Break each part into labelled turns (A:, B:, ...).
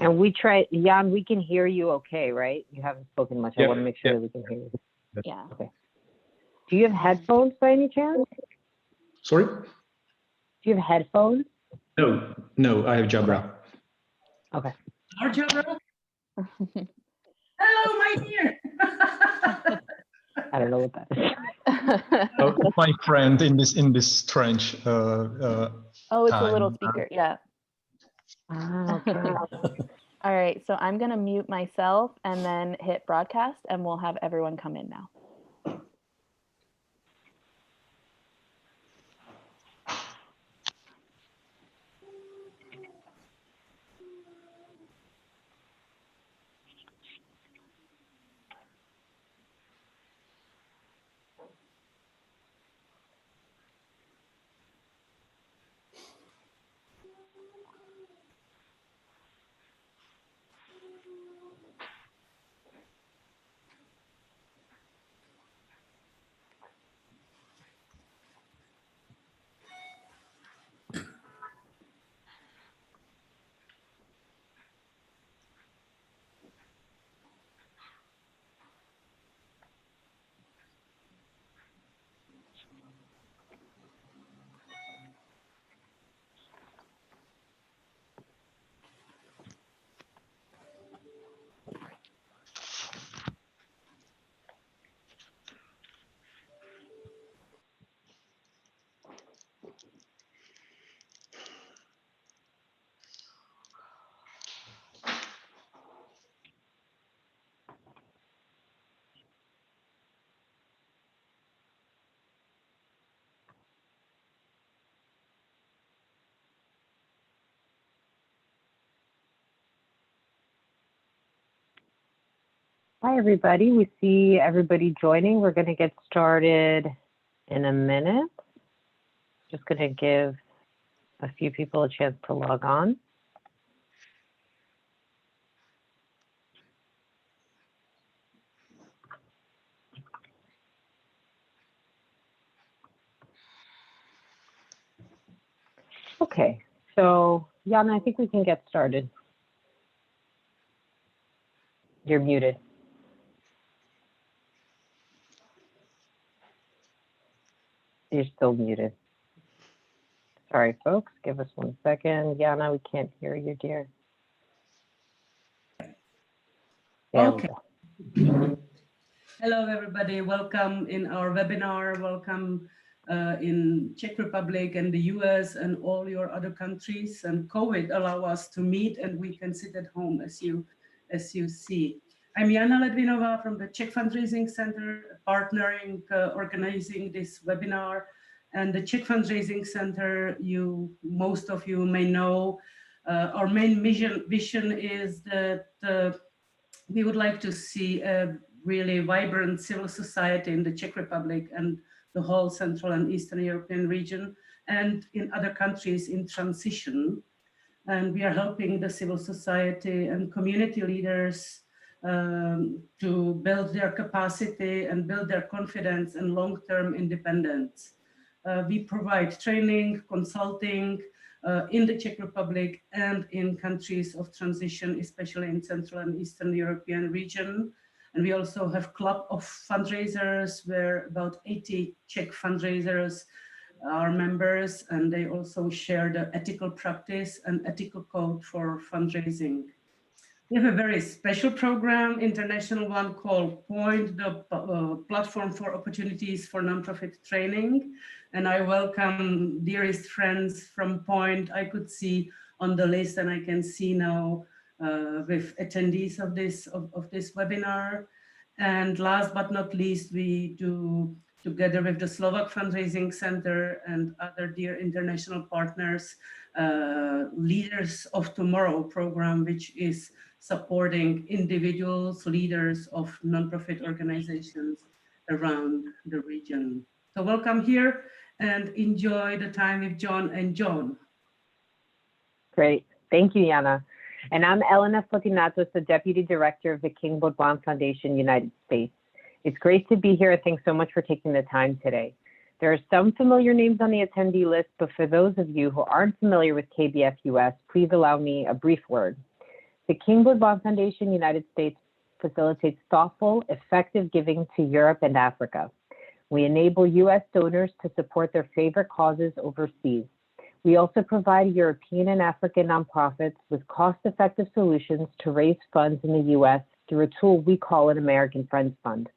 A: And we try, Jan, we can hear you okay, right? You haven't spoken much. I want to make sure that we can hear you.
B: Yeah.
A: Okay. Do you have headphones by any chance?
C: Sorry?
A: Do you have headphones?
C: No, I have Jabra.
A: Okay.
D: Our Jabra? Hello, my dear.
A: I don't know what that is.
C: My friend in this trench.
B: Oh, it's a little speaker. Yeah.
A: Okay.
B: All right. So I'm going to mute myself and then hit broadcast, and we'll have everyone come in now.
A: Hi, everybody. We see everybody joining. We're going to get started in a minute. Just going to give a few people a chance to log on. Okay, so Jana, I think we can get started. You're muted. You're still muted. Sorry, folks. Give us 1 second. Jana, we can't hear you, dear. There
D: Okay. Hello, everybody. Welcome in our webinar. Welcome in Czech Republic and the US and all your other countries. And COVID allow us to meet and we can sit at home as you see. I'm Jana Ledvinova from the Czech Fundraising Center, partnering, organizing this webinar. And the Czech Fundraising Center, most of you may know, our main vision is that we would like to see a really vibrant civil society in the Czech Republic and the whole Central and Eastern European region and in other countries in transition. And we are helping the civil society and community leaders to build their capacity and build their confidence and long-term independence. We provide training, consulting in the Czech Republic and in countries of transition, especially in Central and Eastern European region. And we also have club of fundraisers where about 80 Czech fundraisers are members, and they also share the ethical practice and ethical code for fundraising. We have a very special program, international one called Point, the platform for opportunities for nonprofit training. And I welcome dearest friends from Point. I could see on the list, and I can see now with attendees of this webinar. And last but not least, we do, together with the Slovak Fundraising Center and other dear international partners, Leaders of Tomorrow program, which is supporting individuals, leaders of nonprofit organizations around the region. So welcome here and enjoy the time with John and John.
A: Great. Thank you, Jana. And I'm Elena Fotinatos, the Deputy Director of the King Baudouin Foundation, United States. It's great to be here. Thanks so much for taking the time today. There are some familiar names on the attendee list, but for those of you who aren't familiar with KBFUS, please allow me a brief word. The King Baudouin Foundation, United States, facilitates thoughtful, effective giving to Europe and Africa. We enable U.S. donors to support their favorite causes overseas. We also provide European and African nonprofits with cost-effective solutions to raise funds in the U.S. through a tool we call an American Friends Fund.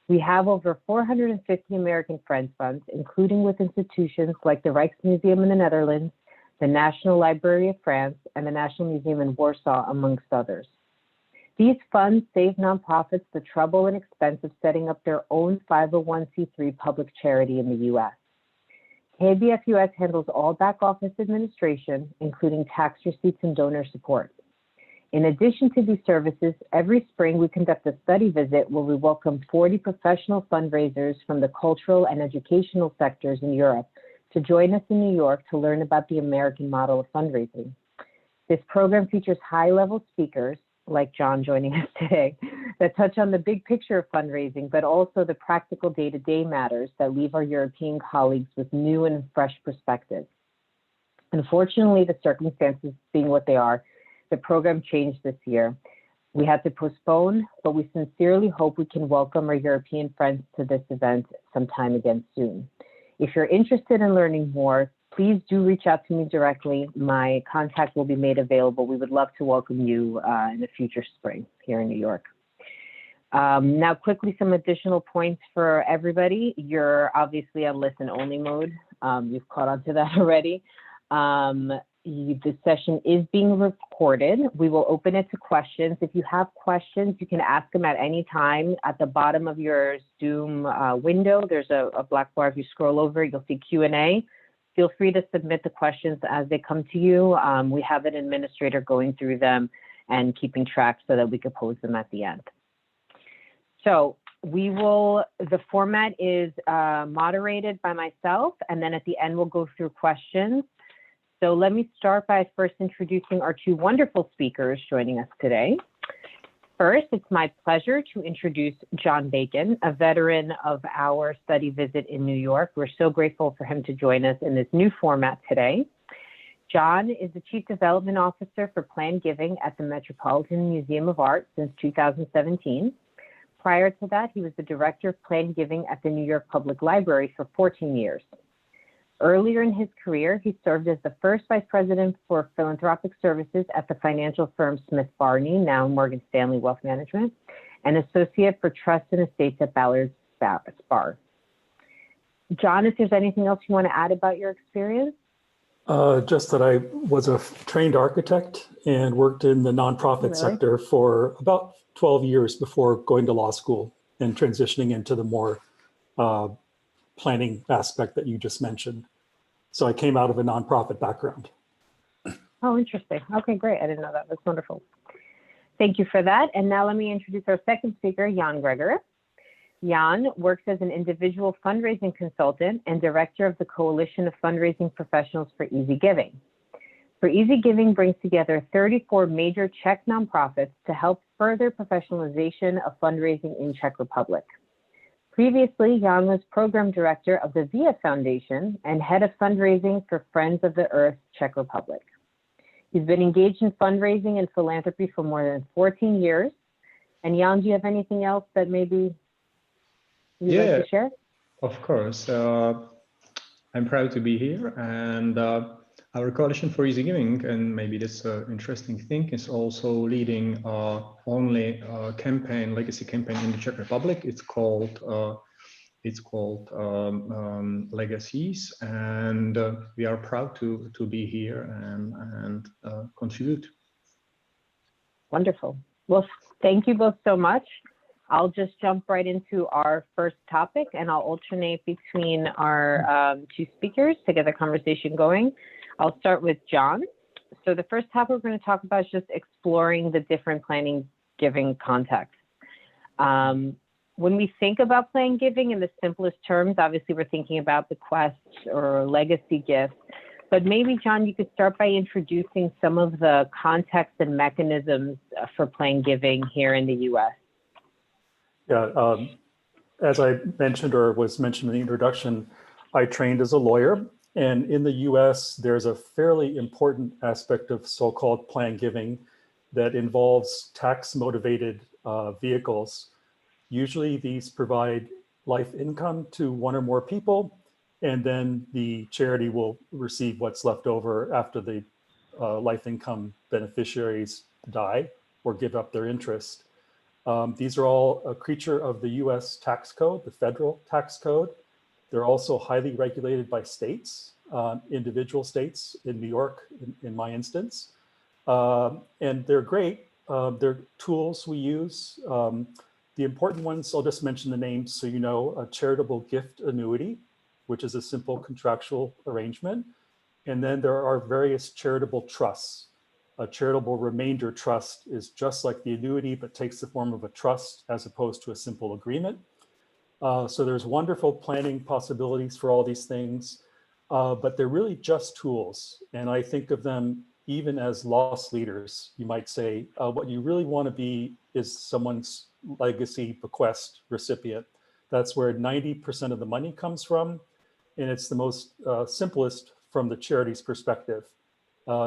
A: We have over 450 American Friends Funds, including with institutions like the Rijksmuseum in the Netherlands, the National Library of France, and the National Museum in Warsaw, amongst others. These funds save nonprofits the trouble and expense of setting up their own 501c3 public charity in the U.S. Kbfus handles all back office administration, including tax receipts and donor support. In addition to these services, every spring we conduct a study visit where we welcome 40 professional fundraisers from the cultural and educational sectors in Europe to join us in New York to learn about the American model of fundraising. This program features high-level speakers, like John joining us today, that touch on the big picture of fundraising, but also the practical day-to-day matters that leave our European colleagues with new and fresh perspectives. Unfortunately, the circumstances being what they are, the program changed this year. We had to postpone, but we sincerely hope we can welcome our European friends to this event sometime again soon. If you're interested in learning more, please do reach out to me directly. My contact will be made available. We would love to welcome you in the future spring here in New York. Now, quickly, some additional points for everybody. You're obviously on listen-only mode. You've caught on to that already. This session is being recorded. We will open it to questions. If you have questions, you can ask them at any time. At the bottom of your Zoom window, there's a black bar. If you scroll over, you'll see Q&A. Feel free to submit the questions as they come to you. We have an administrator going through them and keeping track so that we can pose them at the end. So the format is moderated by myself, and then at the end, we'll go through questions. So let me start by first introducing our two wonderful speakers joining us today. First, it's my pleasure to introduce John Bacon, a veteran of our study visit in New York. We're so grateful for him to join us in this new format today. John is the Chief Development Officer for Planned Giving at the Metropolitan Museum of Art since 2017. Prior to that, he was the Director of Planned Giving at the New York Public Library for 14 years. Earlier in his career, he served as the first Vice President for Philanthropic Services at the financial firm Smith Barney, now Morgan Stanley Wealth Management, and Associate for Trust and Estates at Ballard Spahr. John, if there's anything else you want to add about your experience?
E: Just that I was a trained architect and worked in the nonprofit sector for about 12 years before going to law school and transitioning into the more planning aspect that you just mentioned. So I came out of a nonprofit background.
A: Oh, interesting. Okay, great. I didn't know that. That's wonderful. Thank you for that. And now let me introduce our second speaker, Jan Greger. Jan works as an individual fundraising consultant and director of the Coalition of Fundraising Professionals for Easy Giving. For Easy Giving brings together 34 major Czech nonprofits to help further professionalization of fundraising in Czech Republic. Previously, Jan was program director of the VIA Foundation and head of fundraising for Friends of the Earth, Czech Republic. He's been engaged in fundraising and philanthropy for more than 14 years. And Jan, do you have anything else that maybe you'd like to share?
C: Of course. I'm proud to be here, and our Coalition for Easy Giving, and maybe that's an interesting thing, is also leading only campaign, legacy campaign in the Czech Republic. It's called Legacies, and we are proud to be here and contribute. Wonderful.
A: Well, thank you both so much. I'll just jump right into our first topic, and I'll alternate between our two speakers to get the conversation going. I'll start with John. So the first topic we're going to talk about is just exploring the different planning giving contexts. When we think about planned giving in the simplest terms, obviously we're thinking about bequests or legacy gifts. But maybe, John, you could start by introducing some of the context and mechanisms for planned giving here in the U.S.
E: Yeah, as I mentioned or was mentioned in the introduction, I trained as a lawyer. And in the US, there's a fairly important aspect of so-called planned giving that involves tax-motivated vehicles. Usually these provide life income to one or more people, and then the charity will receive what's left over after the life income beneficiaries die or give up their interest. These are all a creature of the US tax code, the federal tax code. They're also highly regulated by states, individual states in New York, in my instance. And they're great. They're tools we use. The important ones, I'll just mention the names so you know: a charitable gift annuity, which is a simple contractual arrangement. And then there are various charitable trusts. A charitable remainder trust is just like the annuity, but takes the form of a trust as opposed to a simple agreement. So there's wonderful planning possibilities for all these things, but they're really just tools. And I think of them even as loss leaders. You might say, what you really want to be is someone's legacy bequest recipient. That's where 90% of the money comes from. And it's the most simplest from the charity's perspective.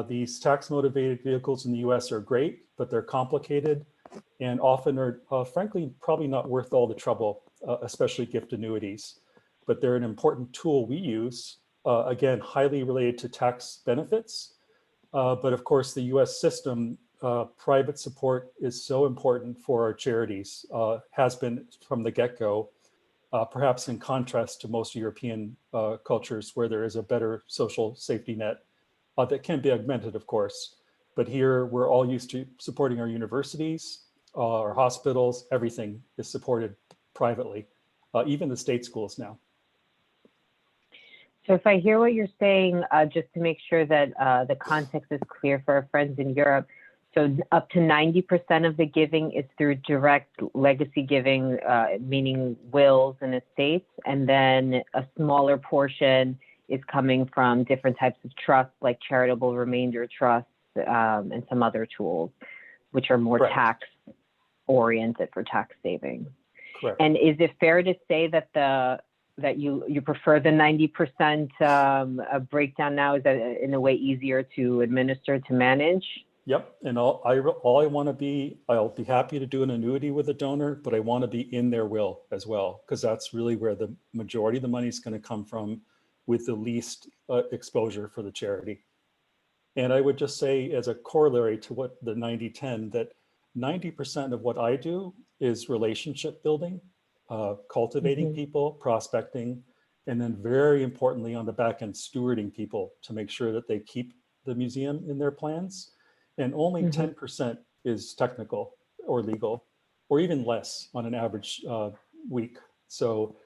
E: These tax motivated vehicles in the US are great, but they're complicated and often are frankly probably not worth all the trouble, especially gift annuities. But they're an important tool we use, again, highly related to tax benefits. But of course, the US system, private support is so important for our charities, has been from the get-go, perhaps in contrast to most European cultures where there is a better social safety net that can be augmented, of course. But here we're all used to supporting our universities, our hospitals, everything is supported privately, even the state schools now.
A: So if I hear what you're saying, just to make sure that the context is clear for our friends in Europe, so up to 90% of the giving is through direct legacy giving, meaning wills and estates, and then a smaller portion is coming from different types of trusts like charitable remainder trusts and some other tools, which are more tax oriented for tax savings.
E: Correct.
A: And is it fair to say that that you prefer the 90% breakdown now? Is that in a way easier to administer, to manage?
E: Yep, and all I want to be, I'll be happy to do an annuity with a donor, but I want to be in their will as well, because that's really where the majority of the money is going to come from, with the least exposure for the charity. And I would just say, as a corollary to what the 90-10, that 90% of what I do is relationship building, cultivating people, prospecting, and then very importantly on the back end, stewarding people to make sure that they keep the museum in their plans. And only 10% is technical or legal, or even less on an average week. So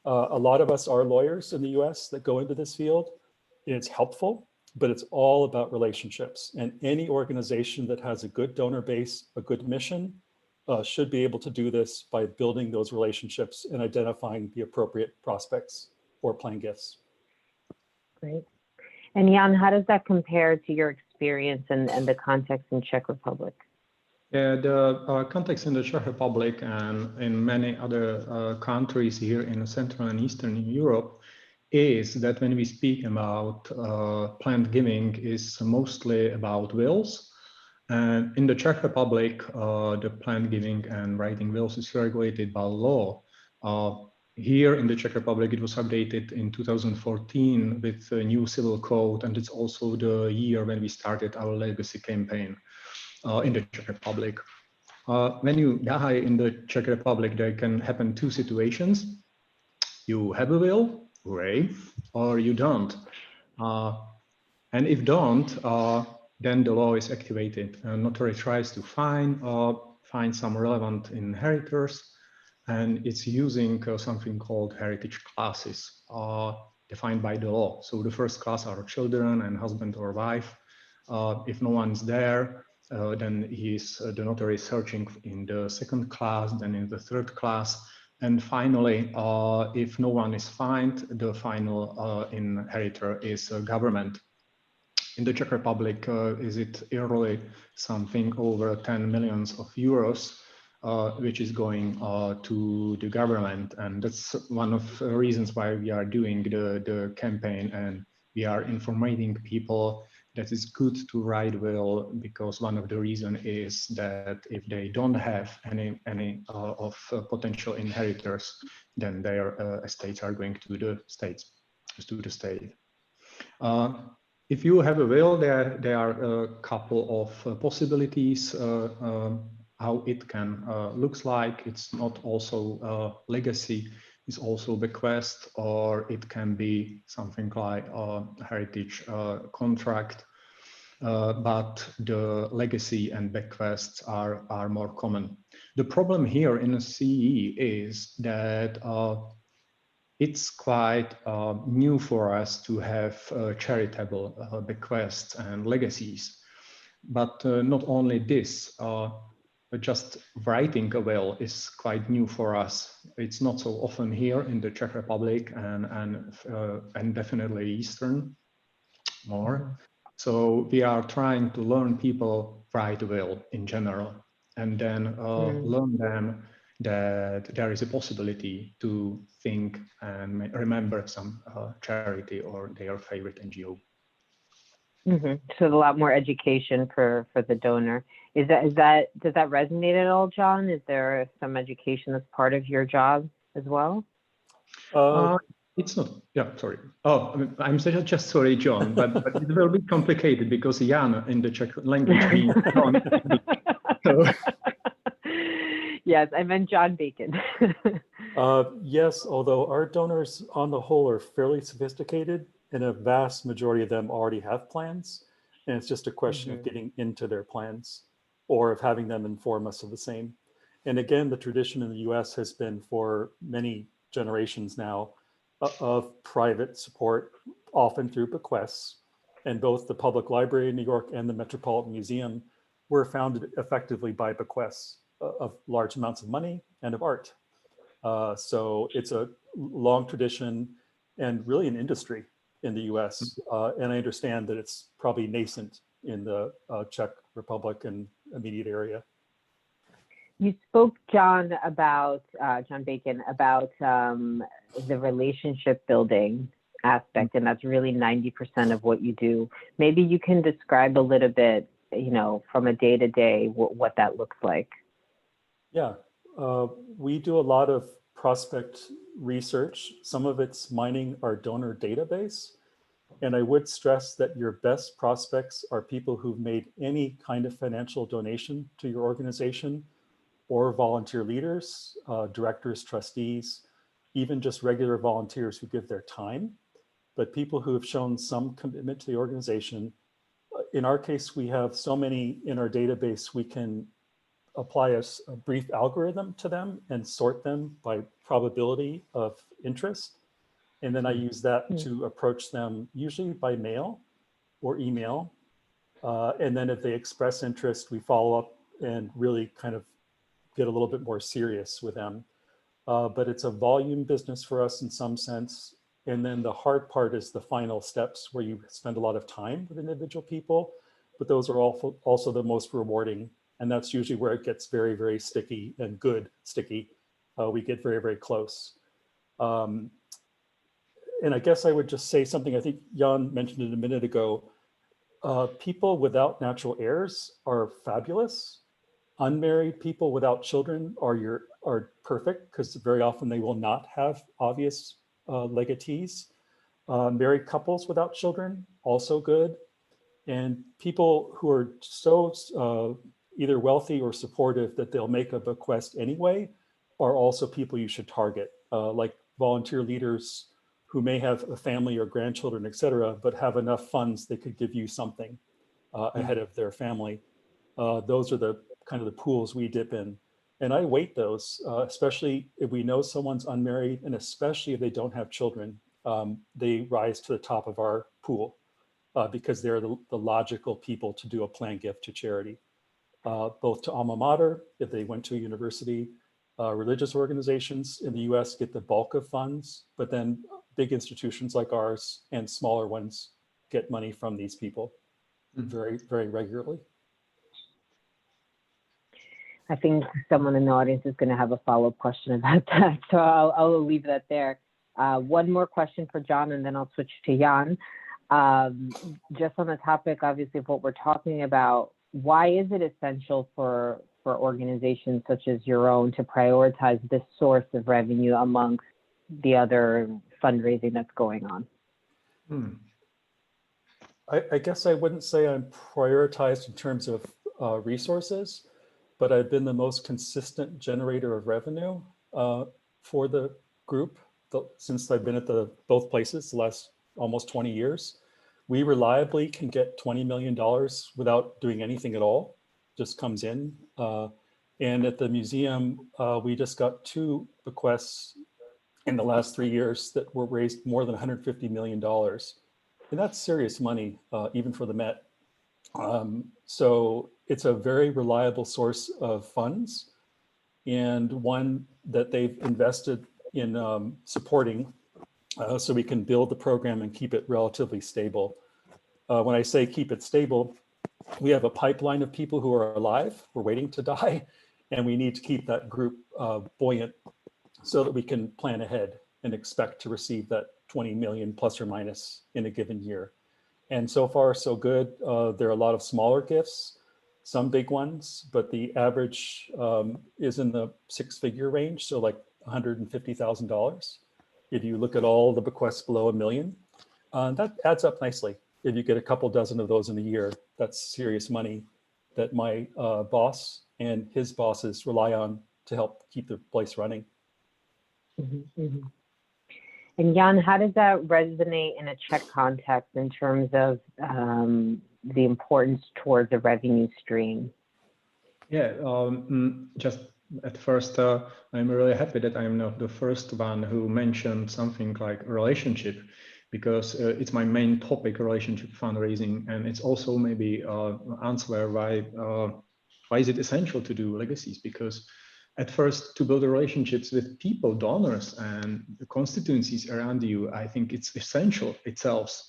E: a lot of us are lawyers in the US that go into this field. It's helpful, but it's all about relationships. And any organization that has a good donor base, a good mission, should be able to do this by building those relationships and identifying the appropriate prospects for playing gifts.
A: Great. And Jan, how does that compare to your experience and the context in Czech Republic?
C: Yeah, the context in the Czech Republic and in many other countries here in Central and Eastern Europe is that when we speak about planned giving is mostly about wills. And in the Czech Republic, the planned giving and writing wills is regulated by law. Here in the Czech Republic, it was updated in 2014 with a new civil code, and it's also the year when we started our legacy campaign in the Czech Republic. When you die in the Czech Republic, there can happen two situations. You have a will, hooray, or you don't. And if don't, then the law is activated. A notary tries to find some relevant inheritors, and it's using something called heritage classes defined by the law. So the first class are children and husband or wife. If no one's there, then the notary is searching in the second class, then in the third class. And finally, if no one is found, the final inheritor is government. In the Czech Republic, is it yearly something over 10 millions of euros, which is going to the government. And that's one of the reasons why we are doing the campaign, and we are informing people that it's good to write will, because one of the reasons is that if they don't have any potential inheritors, then their estates are going to the state. If you have a will, there are a couple of possibilities how it can looks like. It's not also legacy. It's also bequest, or it can be something like a heritage contract. But the legacy and bequests are more common. The problem here in a CE is that it's quite new for us to have charitable bequests and legacies. But not only this, but just writing a will is quite new for us. It's not so often here in the Czech Republic and definitely Eastern more. So we are trying to learn people write a will in general, and then learn them that there is a possibility to think and remember some charity or their favorite NGO.
A: So a lot more education for the donor. Does that resonate at all, John? Is there some education that's part of your job as well?
C: It's not. Yeah, sorry. Oh, I'm just sorry, John, but it will be complicated because Jan in the Czech language means John. So.
A: Yes, I meant John Bacon.
E: Yes, although our donors on the whole are fairly sophisticated, and a vast majority of them already have plans, and it's just a question of getting into their plans or of having them inform us of the same. And again, the tradition in the US has been for many generations now of private support, often through bequests, and both the Public Library in New York and the Metropolitan Museum were founded effectively by bequests of large amounts of money and of art. So it's a long tradition and really an industry in the US. And I understand that it's probably nascent in the Czech Republic and immediate area.
A: You spoke, John Bacon, about the relationship building aspect, and that's really 90% of what you do. Maybe you can describe a little bit, from a day-to-day, what that looks like.
E: Yeah, we do a lot of prospect research. Some of it's mining our donor database. And I would stress that your best prospects are people who've made any kind of financial donation to your organization, or volunteer leaders, directors, trustees, even just regular volunteers who give their time, but people who have shown some commitment to the organization. In our case, we have so many in our database, we can apply a brief algorithm to them and sort them by probability of interest. And then I use that to approach them, usually by mail or email. And then if they express interest, we follow up and really kind of get a little bit more serious with them. But it's a volume business for us in some sense. And then the hard part is the final steps where you spend a lot of time with individual people, but those are also the most rewarding. And that's usually where it gets very, very sticky and good sticky. We get very, very close. And I guess I would just say something, I think Jan mentioned it a minute ago. People without natural heirs are fabulous. Unmarried people without children are perfect, because very often they will not have obvious legatees. Married couples without children, also good. And people who are so either wealthy or supportive that they'll make a bequest anyway are also people you should target, like volunteer leaders who may have a family or grandchildren, et cetera, but have enough funds they could give you something ahead of their family. Those are the kind of the pools we dip in. And I weight those, especially if we know someone's unmarried, and especially if they don't have children, they rise to the top of our pool because they're the logical people to do a planned gift to charity, both to alma mater, if they went to a university. Religious organizations in the US get the bulk of funds, but then big institutions like ours and smaller ones get money from these people very, very regularly.
A: I think someone in the audience is going to have a follow-up question about that, so I'll leave that there. One more question for John, and then I'll switch to Jan. Just on the topic, obviously, of what we're talking about, why is it essential for organizations such as your own to prioritize this source of revenue amongst the other fundraising that's going on?
E: I guess I wouldn't say I'm prioritized in terms of resources, but I've been the most consistent generator of revenue for the group since I've been at both places the last almost 20 years. We reliably can get $20 million without doing anything at all, just comes in. And at the museum, we just got 2 bequests in the last 3 years that were raised more than $150 million. And that's serious money, even for the Met. So it's a very reliable source of funds and one that they've invested in supporting so we can build the program and keep it relatively stable. When I say keep it stable, we have a pipeline of people who are alive, we're waiting to die, and we need to keep that group buoyant so that we can plan ahead and expect to receive that 20 million plus or minus in a given year. And so far, so good. There are a lot of smaller gifts, some big ones, but the average is in the 6-figure range, so like $150,000. If you look at all the bequests below $1 million, that adds up nicely. If you get a couple dozen of those in a year, that's serious money that my boss and his bosses rely on to help keep the place running.
A: Mm-hmm, mm-hmm. And Jan, how does that resonate in a Czech context in terms of the importance towards a revenue stream?
C: Yeah, just at first, I'm really happy that I'm not the first one who mentioned something like relationship, because it's my main topic, relationship fundraising, and it's also maybe answer why is it essential to do legacies, because at first, to build relationships with people, donors, and the constituencies around you, I think it's essential itself.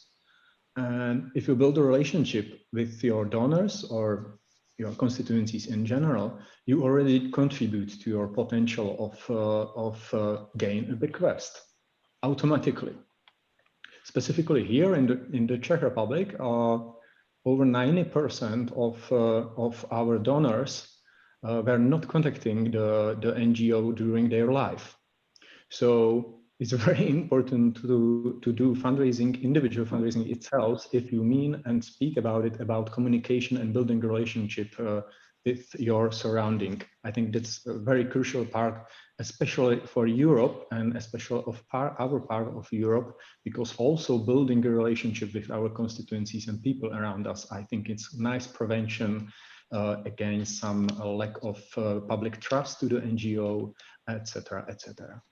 C: And if you build a relationship with your donors or your constituencies in general, you already contribute to your potential of gain a bequest automatically. Specifically here in the Czech Republic, over 90% of our donors were not contacting the NGO during their life. So it's very important to do fundraising, individual fundraising itself, if you mean and speak about it, about communication and building a relationship with your surrounding. I think that's a very crucial part, especially for Europe and especially of our part of Europe, because also building a relationship with our constituencies and people around us, I think it's nice prevention against some lack of public trust to the NGO, etc., etc.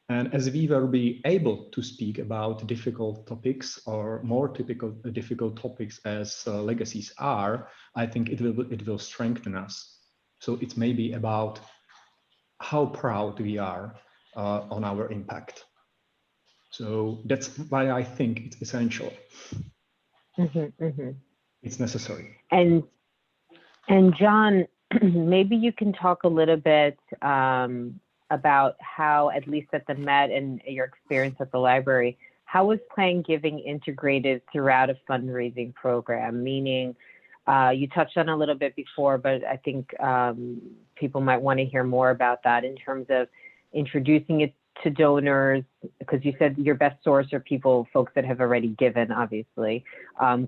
C: And as we will be able to speak about difficult topics or more difficult topics as legacies are, I think it will strengthen us. So it's maybe about how proud we are on our impact. So that's why I think it's essential.
A: Mm-hmm, mm-hmm.
C: It's necessary.
A: And John, maybe you can talk a little bit about how, at least at the Met and your experience at the library, how was Plan Giving integrated throughout a fundraising program? Meaning, you touched on a little bit before, but I think people might want to hear more about that in terms of introducing it to donors, because you said your best source are folks that have already given, obviously,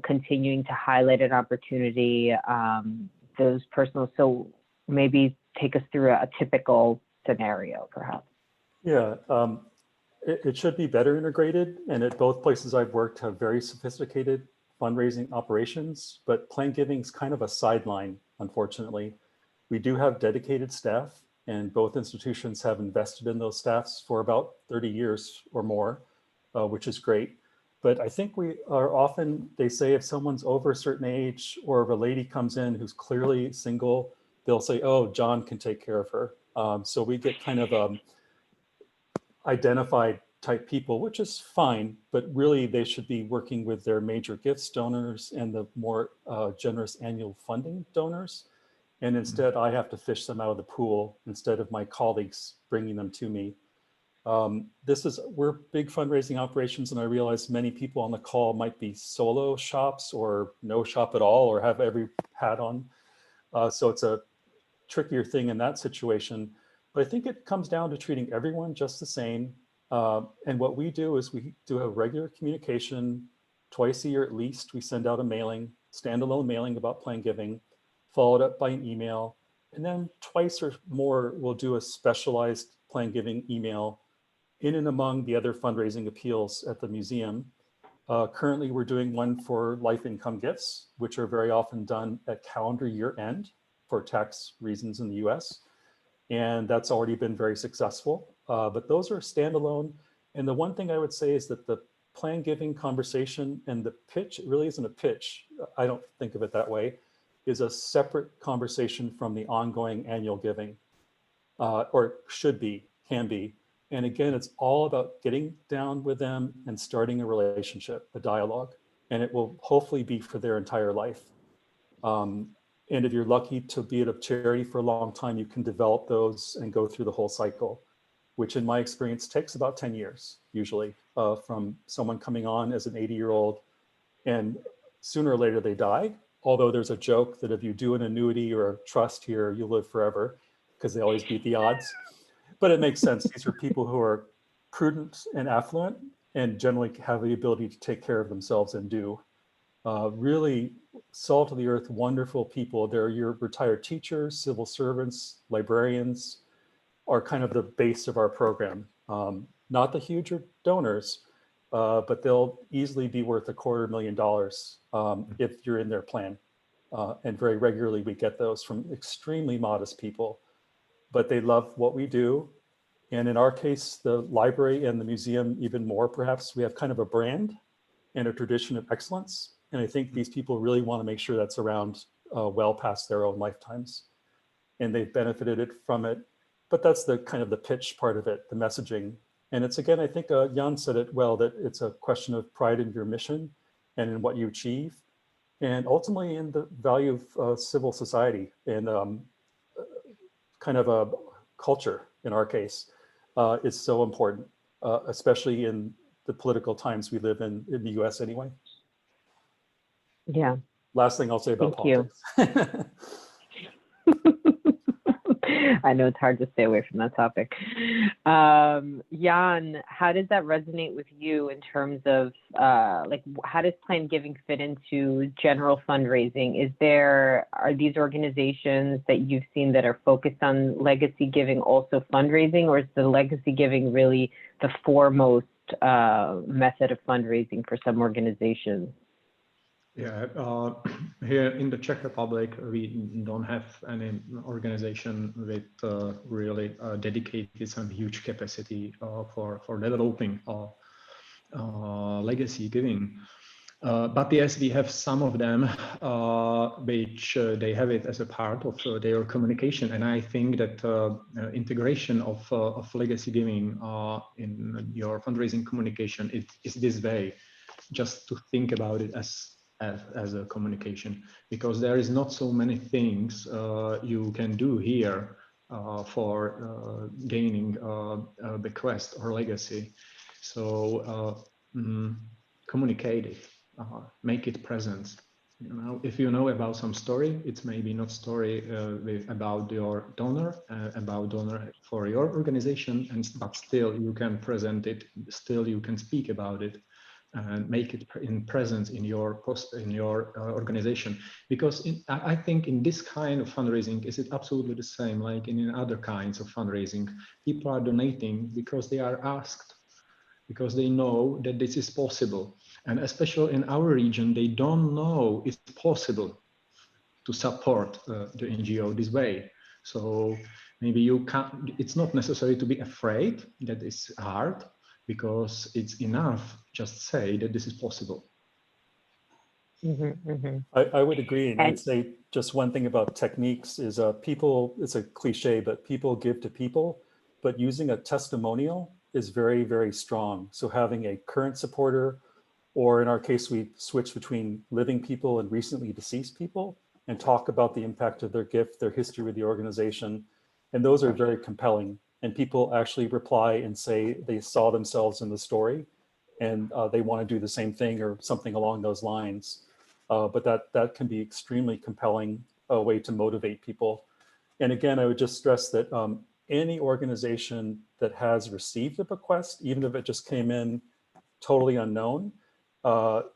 A: continuing to highlight an opportunity, those personal. So maybe take us through a typical scenario, perhaps.
E: Yeah, it should be better integrated. And at both places I've worked have very sophisticated fundraising operations, but Plan Giving is kind of a sideline, unfortunately. We do have dedicated staff, and both institutions have invested in those staffs for about 30 years or more, which is great. But I think we are often, they say if someone's over a certain age or if a lady comes in who's clearly single, they'll say, oh, John can take care of her. So we get kind of identified type people, which is fine, but really they should be working with their major gifts donors and the more generous annual funding donors. And instead I have to fish them out of the pool instead of my colleagues bringing them to me. We're big fundraising operations, and I realize many people on the call might be solo shops or no shop at all, or have every hat on. So it's a trickier thing in that situation. But I think it comes down to treating everyone just the same. And what we do is we do a regular communication twice a year at least. We send out a mailing, standalone mailing about plan giving, followed up by an email. And then twice or more, we'll do a specialized plan giving email in and among the other fundraising appeals at the museum. Currently, we're doing one for life income gifts, which are very often done at calendar year end for tax reasons in the US. And that's already been very successful. But those are standalone. And the one thing I would say is that the plan giving conversation and the pitch, it really isn't a pitch, I don't think of it that way, is a separate conversation from the ongoing annual giving, or should be, can be. And again, it's all about getting down with them and starting a relationship, a dialogue, and it will hopefully be for their entire life. And if you're lucky to be at a charity for a long time, you can develop those and go through the whole cycle, which in my experience takes about 10 years, usually, from someone coming on as an 80-year-old, and sooner or later they die. Although there's a joke that if you do an annuity or a trust here, you'll live forever, because they always beat the odds. But it makes sense. These are people who are prudent and affluent and generally have the ability to take care of themselves and do. Really salt of the earth, wonderful people. They're your retired teachers, civil servants, librarians are kind of the base of our program. Not the huge donors, but they'll easily be worth $250,000 if you're in their plan. And very regularly we get those from extremely modest people, but they love what we do. And in our case, the library and the museum even more, perhaps, we have kind of a brand and a tradition of excellence. And I think these people really want to make sure that's around well past their own lifetimes. And they've benefited from it. But that's the kind of the pitch part of it, the messaging. And it's, again, I think Jan said it well, that it's a question of pride in your mission and in what you achieve, and ultimately in the value of civil society and kind of a culture, in our case, is so important, especially in the political times we live in the US anyway.
A: Yeah.
E: Last thing I'll say about
A: Thank
E: politics.
A: I know it's hard to stay away from that topic. Jan, how does that resonate with you in terms of like, how does plan giving fit into general fundraising? Are these organizations that you've seen that are focused on legacy giving also fundraising, or is the legacy giving really the foremost method of fundraising for some organizations?
C: Yeah, here in the Czech Republic, we don't have any organization with really dedicated some huge capacity for developing legacy giving. But yes, we have some of them which they have it as a part of their communication. And I think that integration of legacy giving in your fundraising communication is this way, just to think about it as a communication, because there is not so many things you can do here for gaining a bequest or legacy. So communicate it, make it present. You know, if you know about some story, it's maybe not story about your donor, about donor for your organization, but still you can present it. Still you can speak about it and make it in presence in your organization, because I think in this kind of fundraising is it absolutely the same like in other kinds of fundraising. People are donating because they are asked, because they know that this is possible, and especially in our region they don't know it's possible to support the NGO this way. So maybe you can't, it's not necessary to be afraid that it's hard, because it's enough just say that this is possible.
A: Mm-hmm, mm-hmm.
E: I would agree. And I'd say just one thing about techniques is people, it's a cliche, but people give to people, but using a testimonial is very, very strong. So having a current supporter, or in our case, we switch between living people and recently deceased people and talk about the impact of their gift, their history with the organization. And those are very compelling and people actually reply and say they saw themselves in the story and they want to do the same thing or something along those lines. But that can be extremely compelling way to motivate people. And again, I would just stress that any organization that has received a bequest, even if it just came in totally unknown,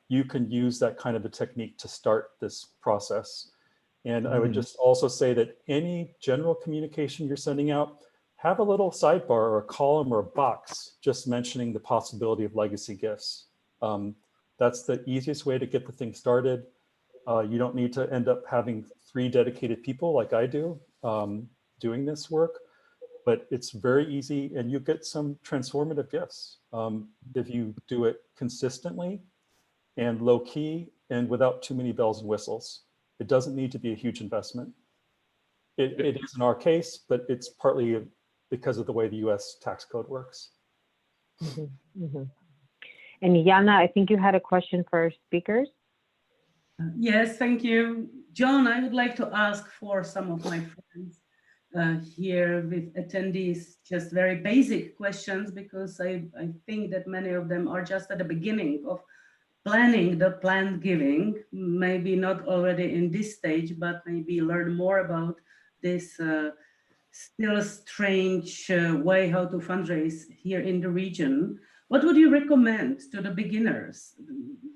E: you can use that kind of a technique to start this process. And I would just also say that any general communication you're sending out, have a little sidebar or a column or a box just mentioning the possibility of legacy gifts. That's the easiest way to get the thing started. You don't need to end up having 3 dedicated people like I do doing this work, but it's very easy and you get some transformative gifts if you do it consistently and low key and without too many bells and whistles. It doesn't need to be a huge investment. It is in our case, but it's partly because of the way the US tax code works.
A: And Jana, I think you had a question for our speakers.
D: Yes, thank you. John, I would like to ask for some of my friends here with attendees just very basic questions, because I think that many of them are just at the beginning of planning the planned giving, maybe not already in this stage, but maybe learn more about this still strange way how to fundraise here in the region. What would you recommend to the beginners?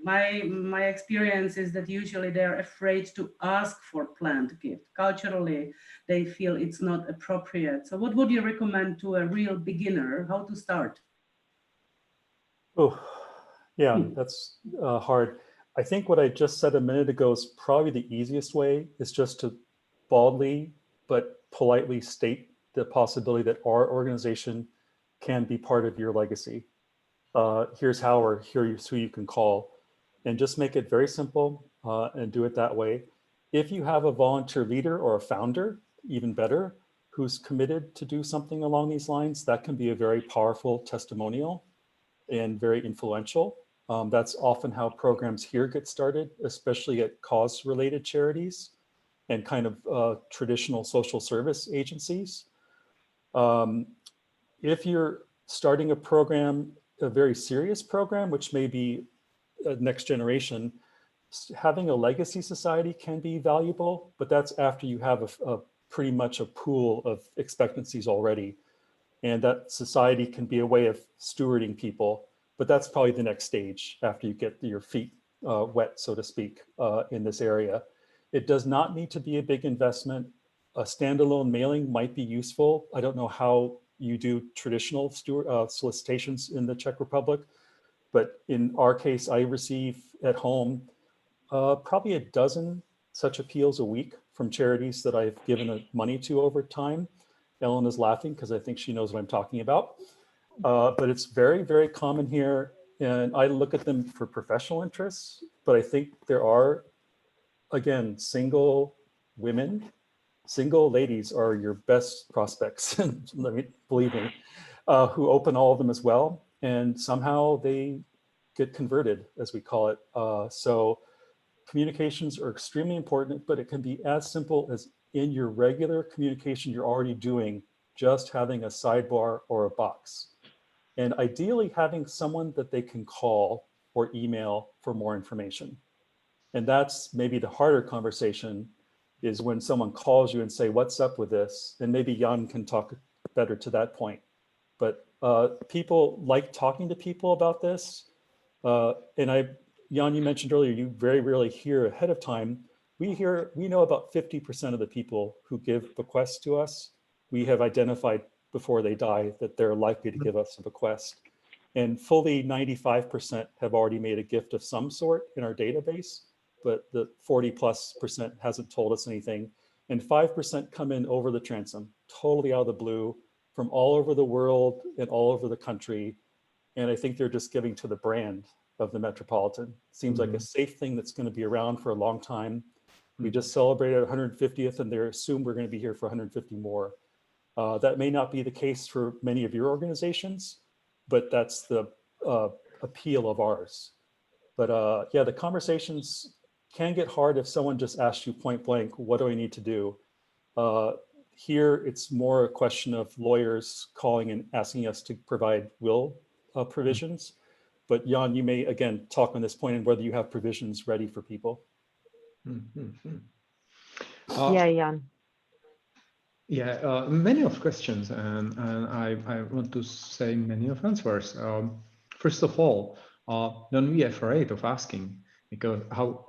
D: My experience is that usually they're afraid to ask for planned gift. Culturally, they feel it's not appropriate. So what would you recommend to a real beginner, how to start?
E: Oh, yeah, that's hard. I think what I just said a minute ago is probably the easiest way, is just to baldly but politely state the possibility that our organization can be part of your legacy. Here's how, or here's who you can call, and just make it very simple and do it that way. If you have a volunteer leader or a founder, even better, who's committed to do something along these lines, that can be a very powerful testimonial and very influential. That's often how programs here get started, especially at cause-related charities and kind of traditional social service agencies. If you're starting a program, a very serious program, which may be next generation, having a legacy society can be valuable, but that's after you have a pretty much a pool of expectancies already. And that society can be a way of stewarding people, but that's probably the next stage after you get your feet wet, so to speak, in this area. It does not need to be a big investment. A standalone mailing might be useful. I don't know how you do traditional solicitations in the Czech Republic, but in our case, I receive at home probably a dozen such appeals a week from charities that I've given money to over time. Ellen is laughing because I think she knows what I'm talking about. But it's very, very common here. And I look at them for professional interests, but I think there are, again, single women, single ladies are your best prospects, believe me, who open all of them as well. And somehow they get converted, as we call it. So communications are extremely important, but it can be as simple as in your regular communication you're already doing, just having a sidebar or a box. And ideally having someone that they can call or email for more information. And that's maybe the harder conversation, is when someone calls you and say, what's up with this? And maybe Jan can talk better to that point. But people like talking to people about this. And Jan, you mentioned earlier, you very rarely hear ahead of time. We know about 50% of the people who give bequests to us, we have identified before they die that they're likely to give us a bequest. And fully 95% have already made a gift of some sort in our database, but the 40+% hasn't told us anything. And 5% come in over the transom, totally out of the blue, from all over the world and all over the country. And I think they're just giving to the brand of the Metropolitan. Seems like a safe thing that's going to be around for a long time. We just celebrated 150th and they assume we're going to be here for 150 more. That may not be the case for many of your organizations, but that's the appeal of ours. But yeah, the conversations can get hard if someone just asks you point blank, what do I need to do? here it's more a question of lawyers calling and asking us to provide will provisions. But Jan, you may again talk on this point and whether you have provisions ready for people.
A: Yeah, Jan.
C: Yeah, many of questions, and I want to say many of answers. First of all, don't be afraid of asking, because how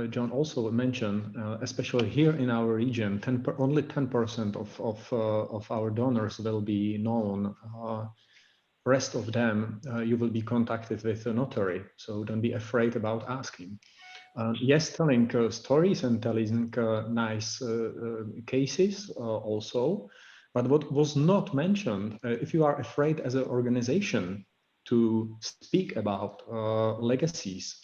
C: John also mentioned, especially here in our region, only 10% of our donors will be known. Rest of them, you will be contacted with a notary, so don't be afraid about asking. Yes, telling stories and telling nice cases also, but what was not mentioned, if you are afraid as an organization to speak about legacies,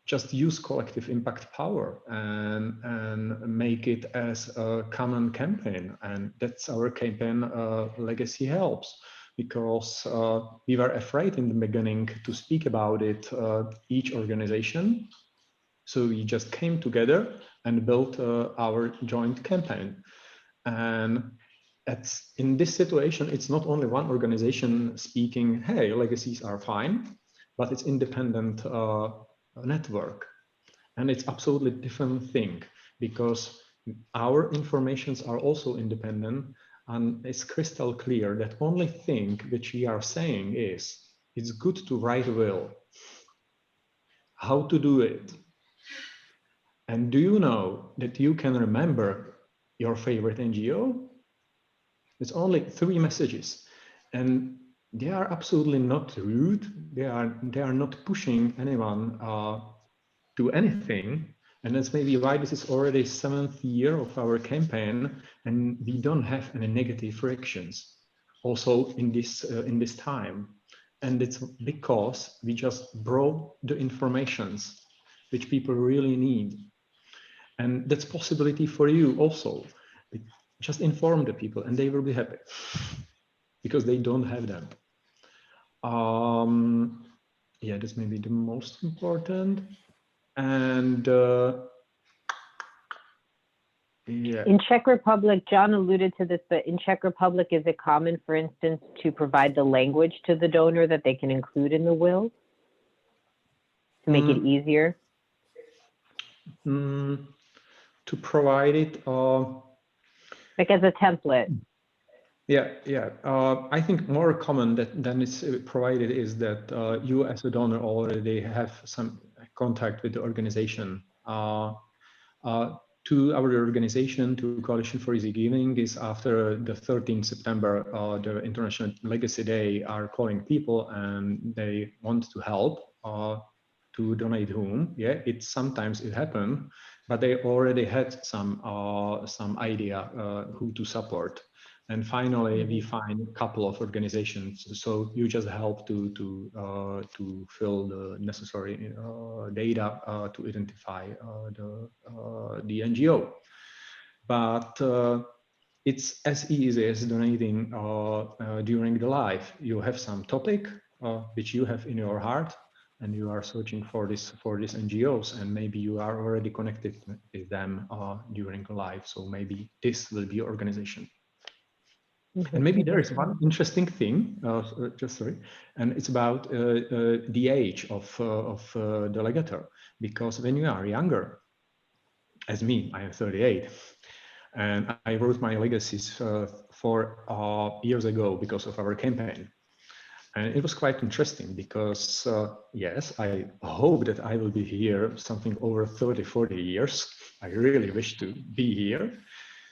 C: just use collective impact power and make it as a common campaign. And that's our campaign, Legacy Helps, because we were afraid in the beginning to speak about it, each organization. So we just came together and built our joint campaign. And in this situation, it's not only one organization speaking, hey, legacies are fine, but it's independent network. And it's absolutely different thing, because our informations are also independent, and it's crystal clear that only thing which we are saying is, it's good to write a will. How to do it? And do you know that you can remember your favorite NGO? It's only 3 messages, and they are absolutely not rude. They are not pushing anyone to anything. And that's maybe why this is already 7th year of our campaign, and we don't have any negative reactions also in this time. And it's because we just brought the informations which people really need. And that's possibility for you also. Just inform the people and they will be happy because they don't have them. Yeah, that's maybe the most important. And yeah.
A: In Czech Republic, John alluded to this, but in Czech Republic, is it common, for instance, to provide the language to the donor that they can include in the will to make it easier?
C: To provide it,
A: like as a template.
C: Yeah. I think more common than it's provided is that you as a donor already have some contact with the organization. To our organization, to Coalition for Easy Giving, is after the 13th September, the International Legacy Day, are calling people and they want to help to donate whom. Yeah, sometimes it happened, but they already had some idea who to support. And finally, we find a couple of organizations. So you just help to fill the necessary data to identify the NGO. But it's as easy as donating during the life. You have some topic which you have in your heart, and you are searching for these NGOs, and maybe you are already connected with them during life. So maybe this will be your organization. And maybe there is one interesting thing, and it's about the age of the legator. Because when you are younger, as me, I am 38, and I wrote my legacies 4 years ago because of our campaign. And it was quite interesting because, yes, I hope that I will be here something over 30, 40 years. I really wish to be here.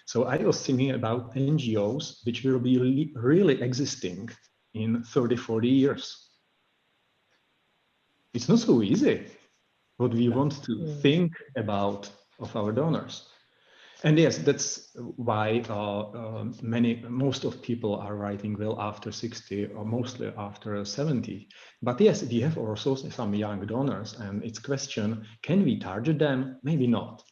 C: So I was thinking about NGOs which will be really existing in 30, 40 years. It's not so easy what we want to think about of our donors. And yes, that's why most of people are writing will after 60 or mostly after 70. But yes, we have also some young donors, and it's question, can we target them? Maybe not.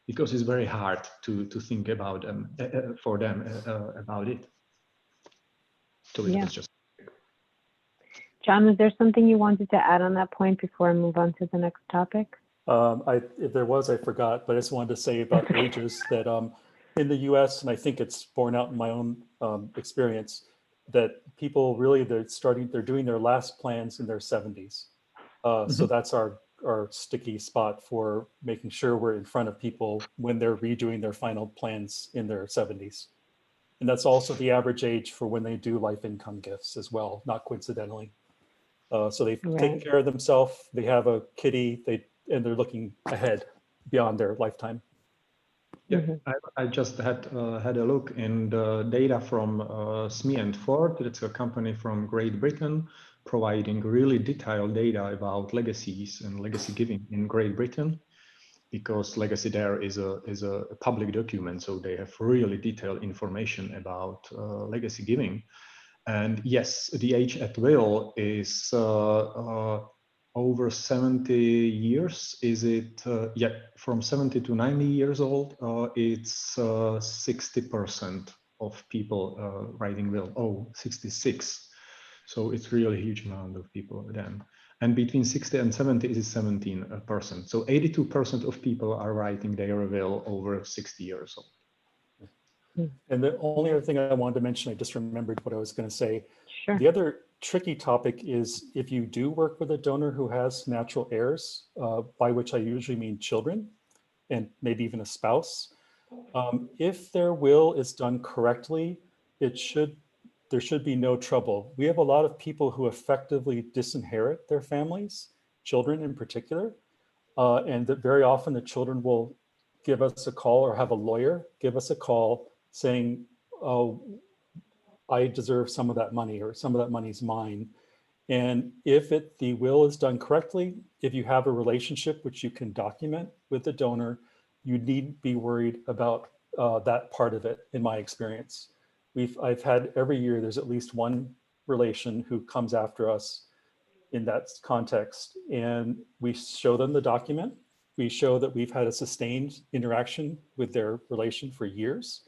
C: Because it's very hard to think about them for them about it. So it was just.
A: John, was there something you wanted to add on that point before I move on to the next topic?
E: If there was, I forgot, but I just wanted to say about ages that in the US, and I think it's borne out in my own experience, that people really, they're doing their last plans in their 70s. So that's our sticky spot for making sure we're in front of people when they're redoing their final plans in their 70s. And that's also the average age for when they do life income gifts as well, not coincidentally. So they've taken care of themselves, they have a kitty, and they're looking ahead beyond their lifetime.
C: Yeah, I just had a look in the data from Smee and Ford. It's a company from Great Britain providing really detailed data about legacies and legacy giving in Great Britain, because legacy there is a public document, so they have really detailed information about legacy giving. And yes, the age at will is over 70 years. Is it? Yeah, from 70 to 90 years old, it's 60% of people writing will. Oh, 66. So it's really a huge amount of people then. And between 60 and 70 is 17%. So 82% of people are writing their will over 60 years old.
E: And the only other thing I wanted to mention, I just remembered what I was going to say.
A: Sure.
E: The other tricky topic is if you do work with a donor who has natural heirs, by which I usually mean children and maybe even a spouse, if their will is done correctly, there should be no trouble. We have a lot of people who effectively disinherit their families, children in particular, and that very often the children will give us a call or have a lawyer give us a call saying, oh, I deserve some of that money, or some of that money's mine. And if the will is done correctly, if you have a relationship which you can document with the donor, you needn't be worried about that part of it, in my experience. I've had every year, there's at least one relation who comes after us in that context, and we show them the document. We show that we've had a sustained interaction with their relation for years.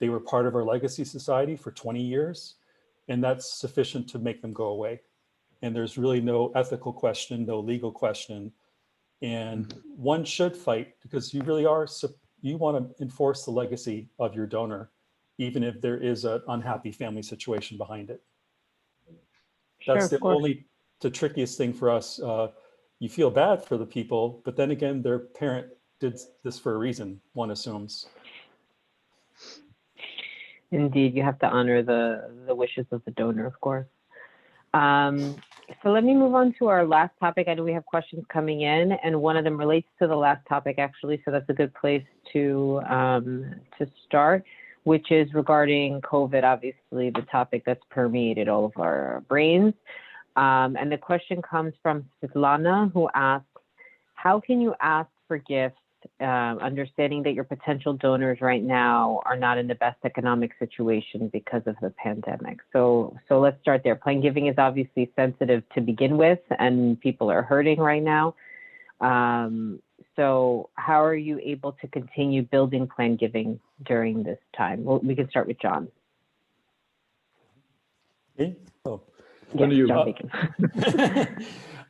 E: They were part of our legacy society for 20 years, and that's sufficient to make them go away. And there's really no ethical question, no legal question. And one should fight, because you really are, you want to enforce the legacy of your donor, even if there is an unhappy family situation behind it. That's the trickiest thing for us. You feel bad for the people, but then again, their parent did this for a reason, one assumes.
A: Indeed, you have to honor the wishes of the donor, of course. So let me move on to our last topic. I know we have questions coming in, and one of them relates to the last topic, actually. So that's a good place to start, which is regarding COVID, obviously the topic that's permeated all of our brains. And the question comes from Svetlana, who asks, how can you ask for gifts, understanding that your potential donors right now are not in the best economic situation because of the pandemic? So let's start there. Plan giving is obviously sensitive to begin with, and people are hurting right now. So how are you able to continue building plan giving during this time? Well, we can start with John.
E: Me? Oh.
A: Yeah, John Bacon.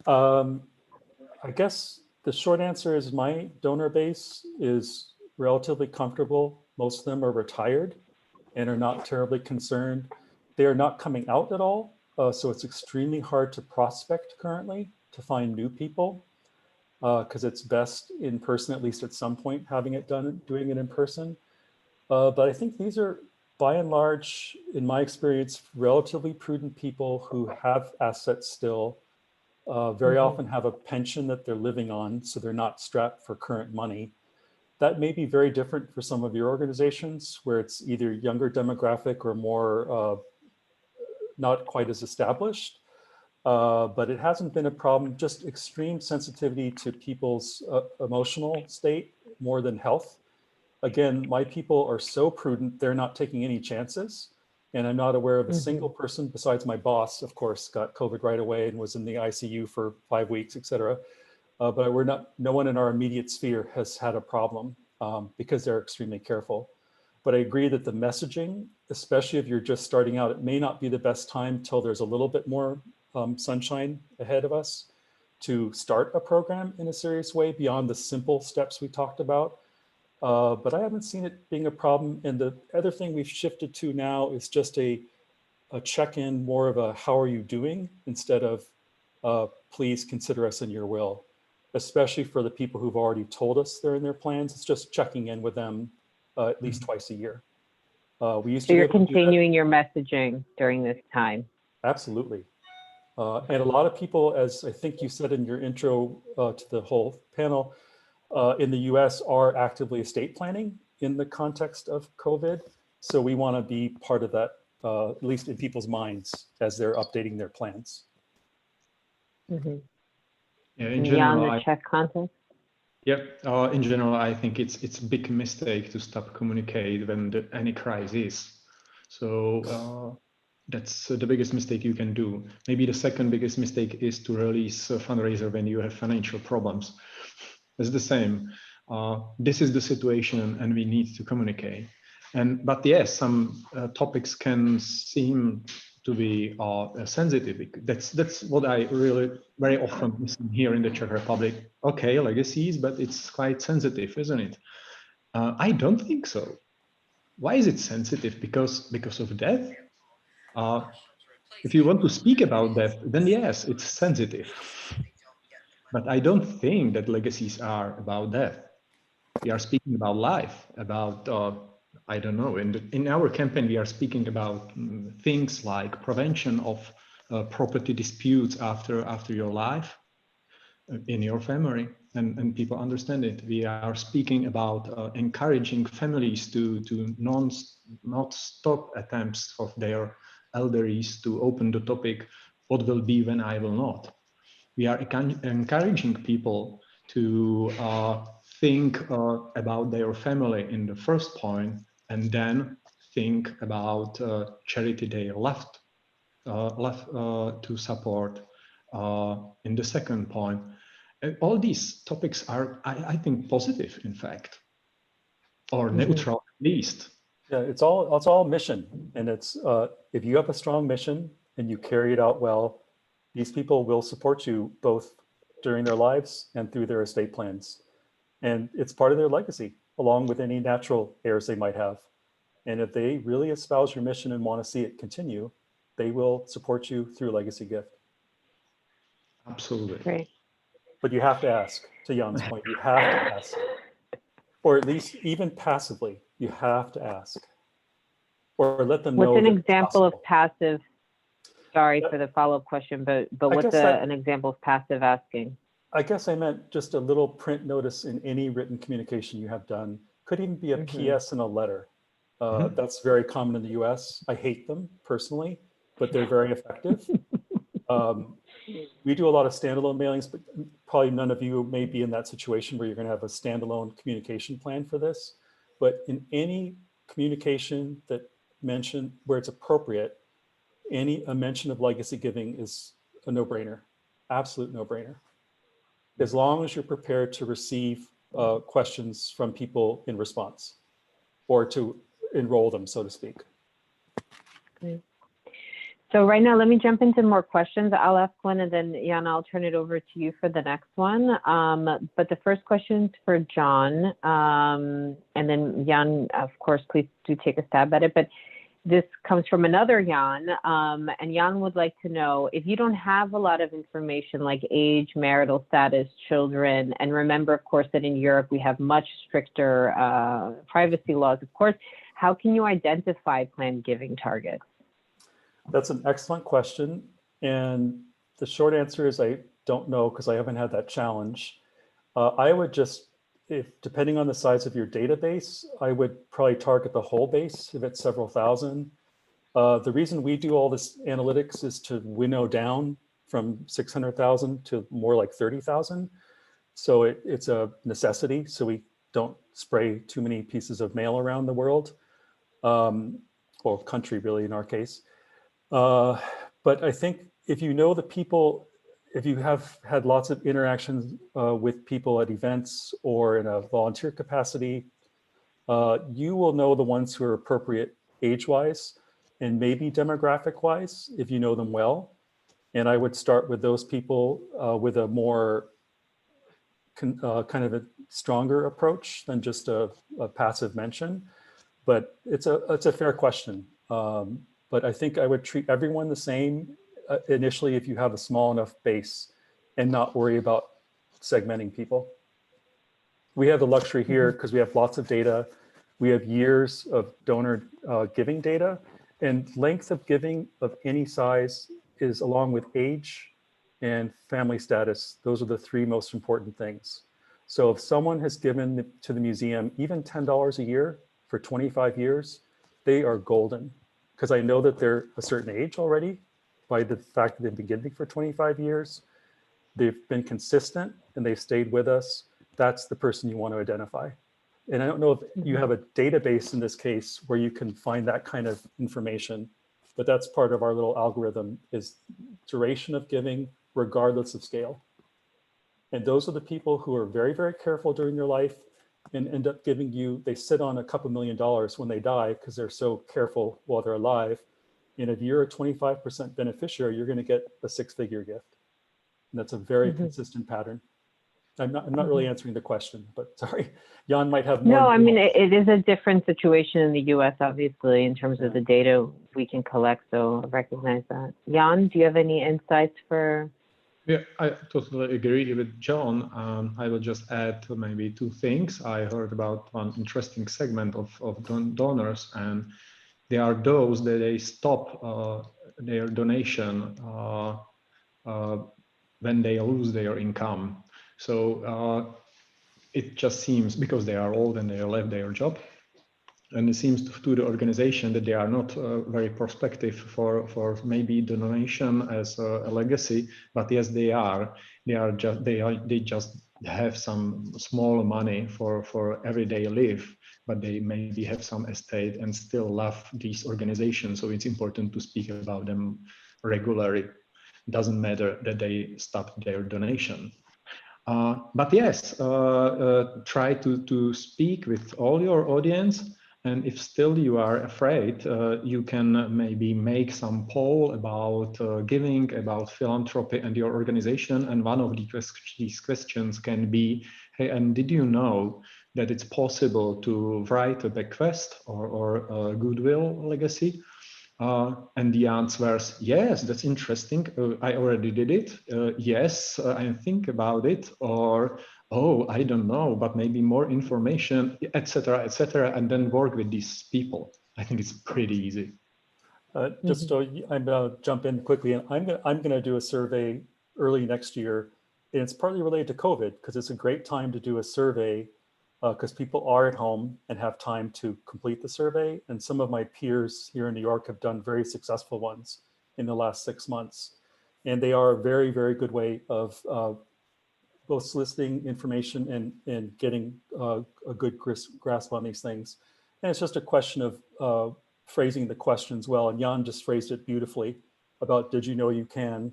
E: I guess the short answer is my donor base is relatively comfortable. Most of them are retired and are not terribly concerned. They are not coming out at all. So it's extremely hard to prospect currently, to find new people, because it's best in person, at least at some point, doing it in person. But I think these are, by and large, in my experience, relatively prudent people who have assets still, very often have a pension that they're living on, so they're not strapped for current money. That may be very different for some of your organizations, where it's either younger demographic or more not quite as established. But it hasn't been a problem, just extreme sensitivity to people's emotional state more than health. Again, my people are so prudent, they're not taking any chances. And I'm not aware of a single person besides my boss, of course, got COVID right away and was in the ICU for 5 weeks, et cetera. But no one in our immediate sphere has had a problem because they're extremely careful. But I agree that the messaging, especially if you're just starting out, it may not be the best time till there's a little bit more sunshine ahead of us to start a program in a serious way beyond the simple steps we talked about. but I haven't seen it being a problem. And the other thing we've shifted to now is just a check-in, more of a how are you doing, instead of please consider us in your will, especially for the people who've already told us they're in their plans. It's just checking in with them at least twice a year. We used
A: So
E: to be
A: you're
E: able to do that.
A: continuing your messaging during this time.
E: Absolutely. And a lot of people, as I think you said in your intro to the whole panel, in the US are actively estate planning in the context of COVID. So we want to be part of that, at least in people's minds as they're updating their plans.
A: Mm-hmm.
C: Yeah, in
A: Beyond
C: general,
A: the Czech context?
C: in general, I think it's a big mistake to stop communicate when any crisis. So that's the biggest mistake you can do. Maybe the second biggest mistake is to release a fundraiser when you have financial problems. It's the same. This is the situation, and we need to communicate. But yes, some topics can seem to be sensitive. That's what I really very often listen here in the Czech Republic. Okay, legacies, but it's quite sensitive, isn't it? I don't think so. Why is it sensitive? Because of death? If you want to speak about death, then yes, it's sensitive. But I don't think that legacies are about death. We are speaking about life, about I don't know. In our campaign, we are speaking about things like prevention of property disputes after your life in your family, and people understand it. We are speaking about encouraging families to not stop attempts of their elderlies to open the topic, what will be when I will not. We are encouraging people to think about their family in the first point, and then think about charity they left to support in the second point. And all these topics are, I think, positive, in fact, or neutral at least.
E: Yeah, it's all mission, and it's if you have a strong mission and you carry it out well, these people will support you both during their lives and through their estate plans. And it's part of their legacy, along with any natural heirs they might have. And if they really espouse your mission and want to see it continue, they will support you through legacy gift.
C: Absolutely.
A: Great.
E: But you have to ask, to Jan's point, you have to ask. Or at least even passively, you have to ask. Or let them know.
A: What's an
E: that it's
A: example of
E: possible.
A: passive? Sorry for the follow-up question, but what's an example of passive asking?
E: I guess I meant just a little print notice in any written communication you have done. Could even be a PS in a letter. That's very common in the US. I hate them personally, but they're very effective. We do a lot of standalone mailings, but probably none of you may be in that situation where you're going to have a standalone communication plan for this. But in any communication that mention where it's appropriate, a mention of legacy giving is a no-brainer, absolute no-brainer. As long as you're prepared to receive questions from people in response, or to enroll them, so to speak.
A: Okay. So right now, let me jump into more questions. I'll ask one, and then Jan, I'll turn it over to you for the next one. But the first question is for John, and then Jan, of course, please do take a stab at it. But this comes from another Jan, and Jan would like to know, if you don't have a lot of information like age, marital status, children, and remember, of course, that in Europe we have much stricter privacy laws, of course, how can you identify planned giving targets?
E: That's an excellent question. And the short answer is I don't know, because I haven't had that challenge. I would just, depending on the size of your database, I would probably target the whole base if it's several thousand. The reason we do all this analytics is to winnow down from 600,000 to more like 30,000. So it's a necessity, so we don't spray too many pieces of mail around the world, or country really in our case. But I think if you know the people, if you have had lots of interactions with people at events or in a volunteer capacity, you will know the ones who are appropriate age-wise and maybe demographic-wise if you know them well. And I would start with those people with a more kind of a stronger approach than just a passive mention, but it's a fair question. But I think I would treat everyone the same initially if you have a small enough base and not worry about segmenting people. We have the luxury here because we have lots of data. We have years of donor giving data, and length of giving of any size is, along with age and family status, those are the three most important things. So if someone has given to the museum even $10 a year for 25 years, they are golden, because I know that they're a certain age already by the fact that they've been giving for 25 years. They've been consistent and they've stayed with us. That's the person you want to identify. And I don't know if you have a database in this case where you can find that kind of information, but that's part of our little algorithm, is duration of giving regardless of scale. And those are the people who are very, very careful during their life and end up giving you, they sit on a couple $1 million when they die because they're so careful while they're alive. And if you're a 25% beneficiary, you're going to get a 6-figure gift. And that's a very consistent pattern. I'm not really answering the question, but sorry, Jan might have more.
A: No, I mean, it is a different situation in the US, obviously, in terms of the data we can collect. So I recognize that. Jan, do you have any insights for?
C: Yeah, I totally agree with John. I will just add maybe two things. I heard about one interesting segment of donors, and they are those that they stop their donation when they lose their income. So it just seems, because they are old and they left their job, and it seems to the organization that they are not very prospective for maybe the donation as a legacy. But yes, they just have some small money for everyday life, but they maybe have some estate and still love these organizations. So it's important to speak about them regularly. Doesn't matter that they stopped their donation. But yes, try to speak with all your audience. And if still you are afraid, you can maybe make some poll about giving, about philanthropy and your organization. And one of these questions can be, hey, and did you know that it's possible to write a bequest or a goodwill legacy? And the answer is, yes, that's interesting. I already did it. Yes, I think about it. Or, oh, I don't know, but maybe more information, etc., and then work with these people. I think it's pretty easy.
E: Just so I'm going to jump in quickly, and I'm going to do a survey early next year, and it's partly related to COVID because it's a great time to do a survey because people are at home and have time to complete the survey. And some of my peers here in New York have done very successful ones in the last 6 months. And they are a very, very good way of both soliciting information and getting a good grasp on these things. And it's just a question of phrasing the questions well. And Jan just phrased it beautifully about, did you know you can,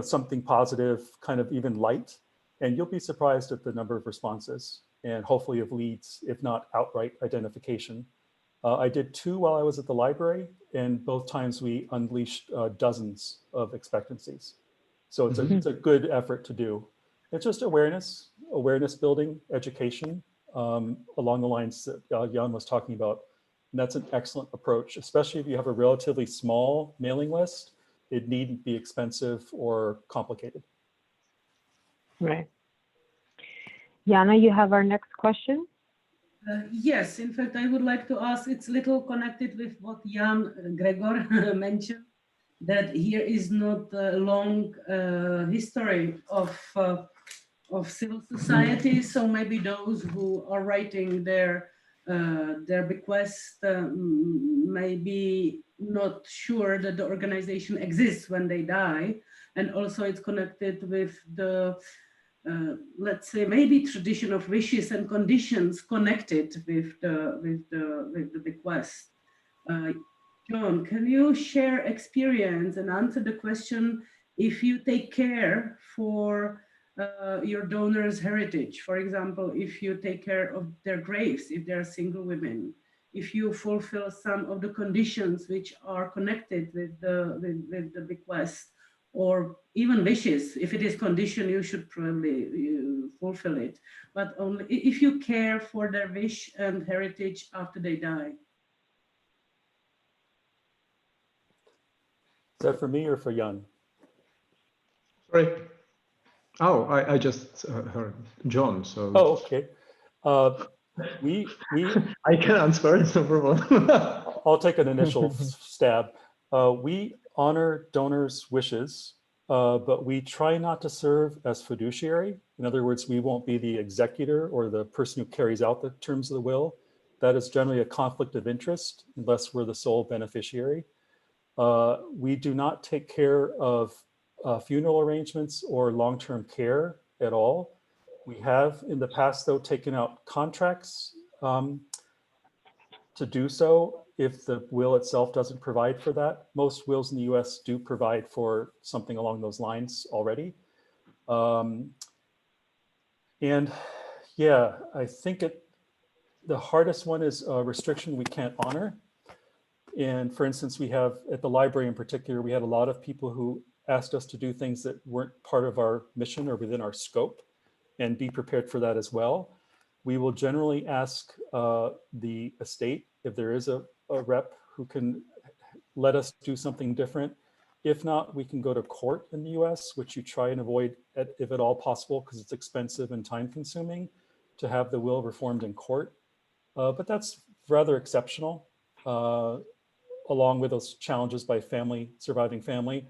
E: something positive, kind of even light, and you'll be surprised at the number of responses and hopefully of leads, if not outright identification. I did 2 while I was at the library, and both times we unleashed dozens of expectancies. So it's a good effort to do. It's just awareness building, education, along the lines that Jan was talking about. And that's an excellent approach, especially if you have a relatively small mailing list. It needn't be expensive or complicated.
A: Right. Jana, you have our next question?
D: Yes, in fact, I would like to ask, it's little connected with what Jan Gregor mentioned, that here is not a long history of civil society. So maybe those who are writing their bequest may be not sure that the organization exists when they die. And also it's connected with the let's say maybe tradition of wishes and conditions connected with the bequest. John, can you share experience and answer the question if you take care for your donors' heritage? For example, if you take care of their graves, if they're single women, if you fulfill some of the conditions which are connected with the bequest, or even wishes. If it is conditioned, you should probably fulfill it. But only if you care for their wish and heritage after they die.
E: Is that for me or for Jan?
C: Sorry. Oh, I just heard John. So.
E: Oh, okay. We
C: I can answer. No problem.
E: I'll take an initial stab. We honor donors' wishes, but we try not to serve as fiduciary. In other words, we won't be the executor or the person who carries out the terms of the will. That is generally a conflict of interest unless we're the sole beneficiary. We do not take care of funeral arrangements or long-term care at all. We have in the past, though, taken out contracts to do so if the will itself doesn't provide for that. Most wills in the US do provide for something along those lines already. And yeah, I think the hardest one is a restriction we can't honor. And for instance, we have at the library in particular, we had a lot of people who asked us to do things that weren't part of our mission or within our scope, and be prepared for that as well. We will generally ask the estate if there is a rep who can let us do something different. If not, we can go to court in the US, which you try and avoid if at all possible, because it's expensive and time consuming to have the will reformed in court. But that's rather exceptional, along with those challenges by surviving family.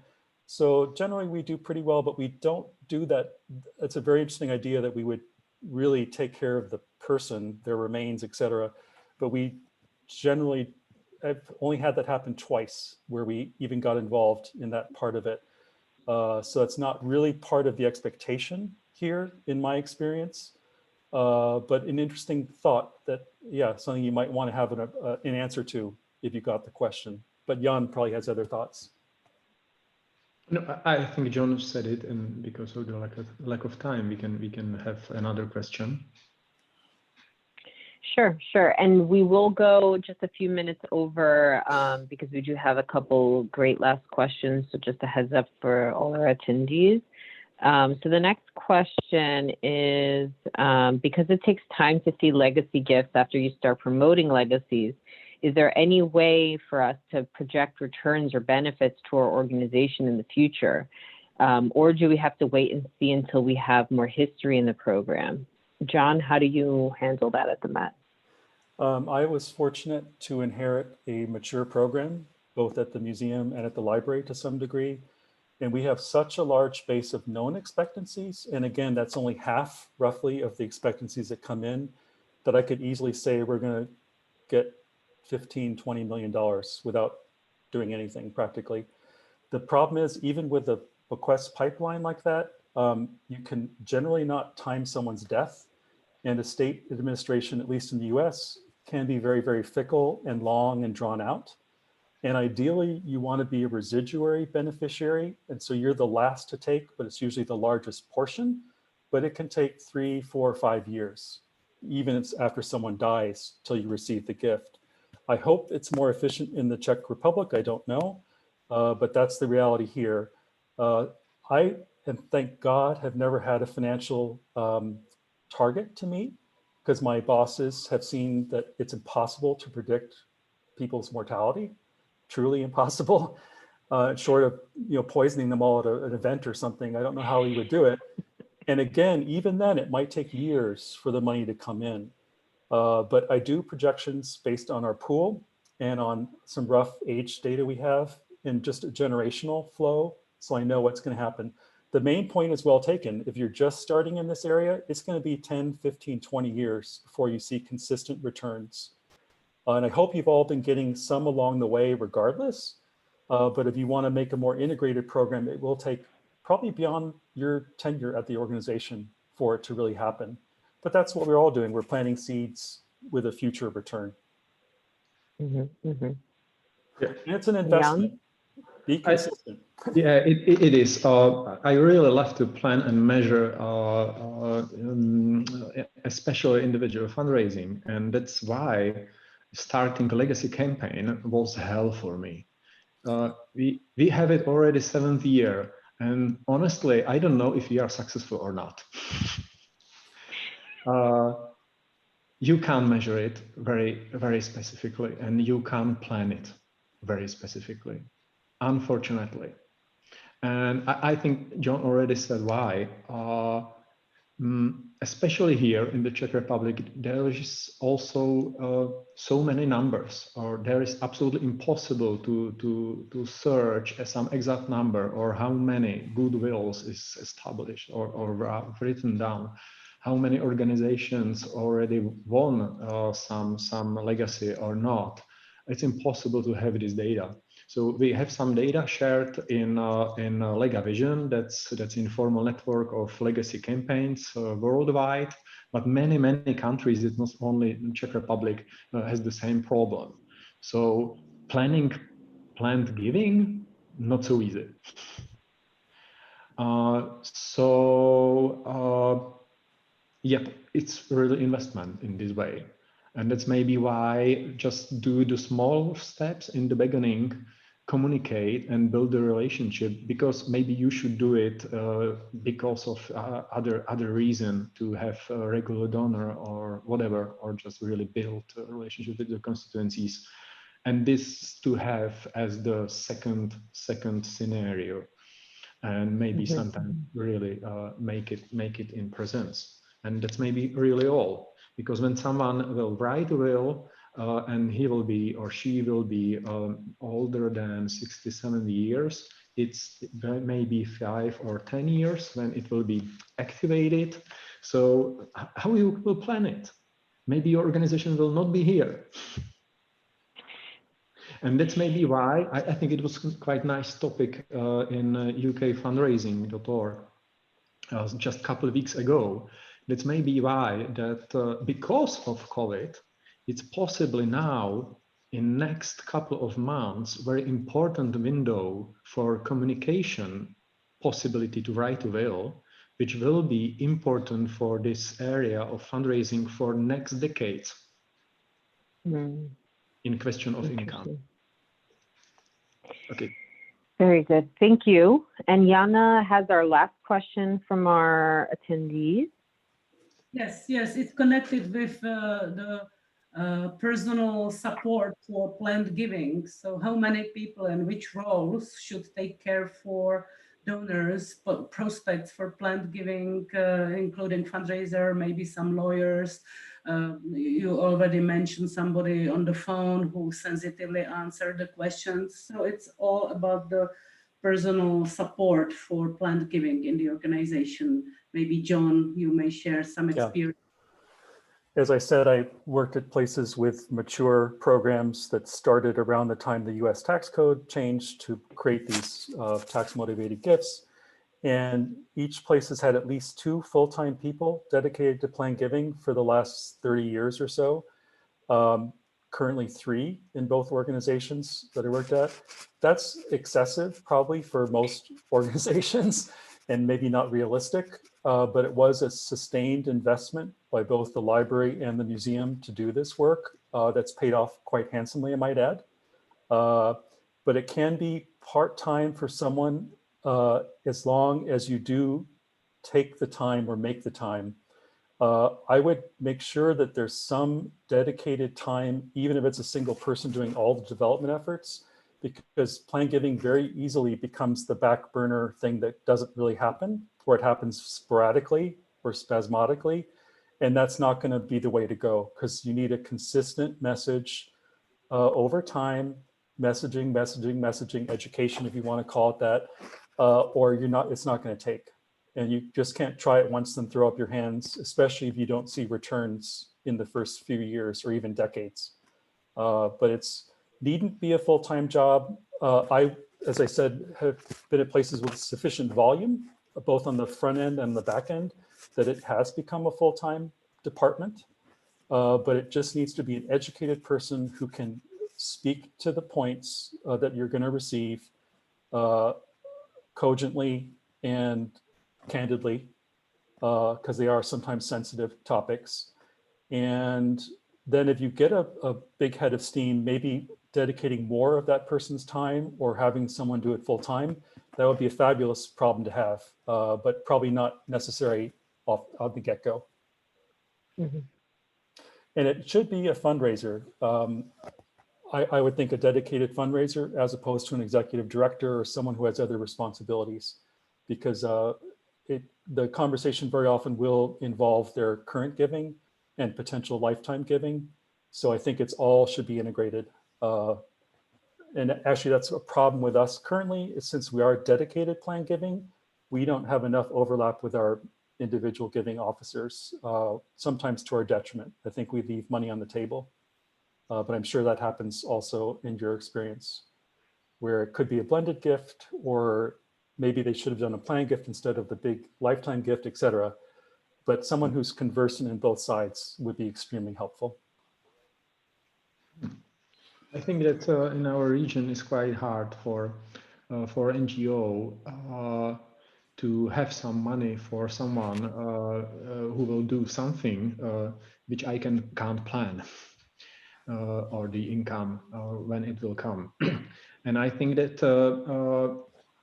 E: So generally we do pretty well, but we don't do that. It's a very interesting idea that we would really take care of the person, their remains, etc. But we generally, I've only had that happen twice where we even got involved in that part of it. So it's not really part of the expectation here in my experience, but an interesting thought that, yeah, something you might want to have an answer to if you got the question. But Jan probably has other thoughts.
C: No, I think John said it, and because of the lack of time, we can have another question.
A: Sure. And we will go just a few minutes over because we do have a couple great last questions. So just a heads up for all our attendees. So the next question is, because it takes time to see legacy gifts after you start promoting legacies, is there any way for us to project returns or benefits to our organization in the future? Or do we have to wait and see until we have more history in the program? John, how do you handle that at the Met?
E: I was fortunate to inherit a mature program, both at the museum and at the library to some degree. And we have such a large base of known expectancies. And again, that's only half roughly of the expectancies that come in, that I could easily say we're going to get $15, $20 million without doing anything practically. The problem is, even with a bequest pipeline like that, you can generally not time someone's death. And the state administration, at least in the US, can be very, very fickle and long and drawn out. And ideally, you want to be a residuary beneficiary. And so you're the last to take, but it's usually the largest portion. But it can take 3, 4, 5 years, even after someone dies, till you receive the gift. I hope it's more efficient in the Czech Republic. I don't know, but that's the reality here. I, and thank God, have never had a financial target to meet, because my bosses have seen that it's impossible to predict people's mortality, truly impossible, short of poisoning them all at an event or something. I don't know how he would do it. And again, even then, it might take years for the money to come in. But I do projections based on our pool and on some rough age data we have and just a generational flow. So I know what's going to happen. The main point is well taken. If you're just starting in this area, it's going to be 10, 15, 20 years before you see consistent returns. And I hope you've all been getting some along the way regardless. But if you want to make a more integrated program, it will take probably beyond your tenure at the organization for it to really happen. But that's what we're all doing. We're planting seeds with a future return.
A: Mm-hmm, mm-hmm.
C: Yeah.
E: And it's an investment. Be consistent.
C: Yeah, it is. I really love to plan and measure especially individual fundraising. And that's why starting a legacy campaign was hell for me. We have it already 7th year. And honestly, I don't know if we are successful or not. You can measure it very specifically, and you can plan it very specifically, unfortunately. And I think John already said why. Especially here in the Czech Republic, there is also so many numbers, or there is absolutely impossible to search some exact number or how many goodwills is established or written down, how many organizations already won some legacy or not. It's impossible to have this data. So we have some data shared in LegaVision, that's informal network of legacy campaigns worldwide, but many countries, it's not only Czech Republic, has the same problem. So planning planned giving, not so easy. Yep, it's really investment in this way. And that's maybe why just do the small steps in the beginning, communicate and build the relationship, because maybe you should do it because of other reason, to have a regular donor or whatever, or just really build a relationship with the constituencies. And this to have as the second scenario, and maybe sometimes really make it in presence. And that's maybe really all, because when someone will write a will and he will be or she will be older than 67 years, it's maybe 5 or 10 years when it will be activated. So how you will plan it? Maybe your organization will not be here. And that's maybe why I think it was quite nice topic in ukfundraising.org just a couple of weeks ago. That's maybe why that because of COVID, it's possibly now in next couple of months, very important window for communication possibility to write a will, which will be important for this area of fundraising for next decades in question of income. Okay.
A: Very good. Thank you. And Jana has our last question from our attendees.
D: Yes, it's connected with the personal support for planned giving. So how many people and which roles should take care for donors, prospects for planned giving, including fundraiser, maybe some lawyers. You already mentioned somebody on the phone who sensitively answered the questions. So it's all about the personal support for planned giving in the organization. Maybe John, you may share some experience.
E: Yeah. As I said, I worked at places with mature programs that started around the time the US tax code changed to create these tax motivated gifts. And each place has had at least 2 full-time people dedicated to planned giving for the last 30 years or so. Currently 3 in both organizations that I worked at. That's excessive probably for most organizations and maybe not realistic, but it was a sustained investment by both the library and the museum to do this work that's paid off quite handsomely, I might add. But it can be part-time for someone as long as you do take the time or make the time. I would make sure that there's some dedicated time, even if it's a single person doing all the development efforts, because planned giving very easily becomes the back burner thing that doesn't really happen, or it happens sporadically or spasmodically. And that's not going to be the way to go, because you need a consistent message over time, messaging, education, if you want to call it that, or it's not going to take. And you just can't try it once and throw up your hands, especially if you don't see returns in the first few years or even decades. But it's needn't be a full-time job. As I said, have been at places with sufficient volume, both on the front end and the back end, that it has become a full-time department. But it just needs to be an educated person who can speak to the points that you're going to receive cogently and candidly, because they are sometimes sensitive topics. And then if you get a big head of steam, maybe dedicating more of that person's time or having someone do it full time that would be a fabulous problem to have, but probably not necessary off the get-go.
A: Mhm.
E: And it should be a fundraiser. I would think a dedicated fundraiser as opposed to an executive director or someone who has other responsibilities, because the conversation very often will involve their current giving and potential lifetime giving. So I think it's all should be integrated. And actually that's a problem with us currently, is since we are dedicated plan giving, we don't have enough overlap with our individual giving officers, sometimes to our detriment. I think we leave money on the table, but I'm sure that happens also in your experience, where it could be a blended gift, or maybe they should have done a plan gift instead of the big lifetime gift, etc. But someone who's conversant in both sides would be extremely helpful.
C: I think that in our region it's quite hard for NGO to have some money for someone who will do something which I can't plan, or the income when it will come. And I think that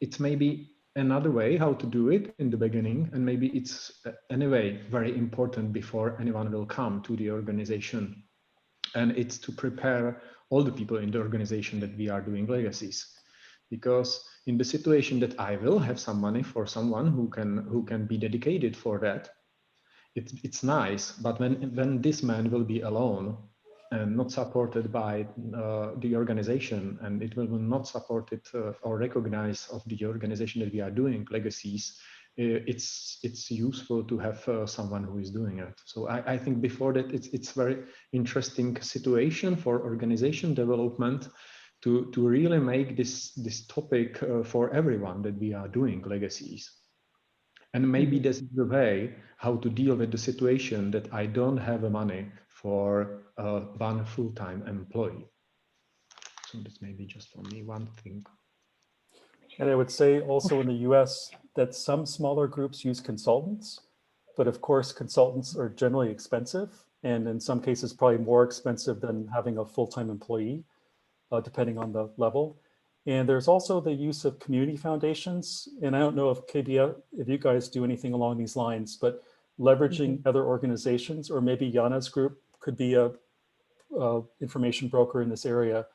C: it's maybe another way how to do it in the beginning, and maybe it's anyway very important before anyone will come to the organization. And it's to prepare all the people in the organization that we are doing legacies. Because in the situation that I will have some money for someone who can be dedicated for that, it's nice. But when this man will be alone and not supported by the organization, and it will not support it or recognize of the organization that we are doing legacies, it's useful to have someone who is doing it. So I think before that it's very interesting situation for organization development to really make this topic for everyone that we are doing legacies. And maybe this is the way how to deal with the situation that I don't have the money for one full-time employee. So that's maybe just for me one thing.
E: And I would say also in the US that some smaller groups use consultants, but of course consultants are generally expensive, and in some cases probably more expensive than having a full-time employee, depending on the level. And there's also the use of community foundations. And I don't know if Kbfus, if you guys do anything along these lines, but leveraging other organizations, or maybe Jana's group could be a information broker in this area,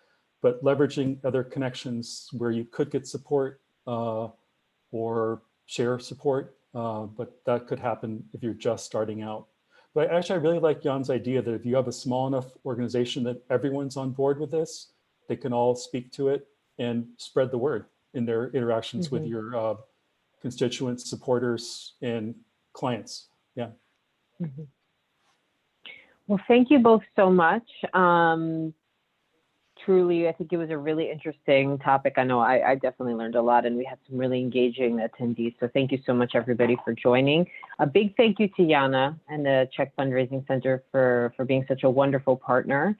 E: but leveraging other connections where you could get support or share support, but that could happen if you're just starting out. But actually, I really like Jan's idea that if you have a small enough organization that everyone's on board with this, they can all speak to it and spread the word in their interactions with your constituents, supporters, and clients. Yeah.
A: Well, thank you both so much. Truly, I think it was a really interesting topic. I know I definitely learned a lot, and we had some really engaging attendees. So thank you so much, everybody, for joining. A big thank you to Jana and the Czech Fundraising Center for being such a wonderful partner.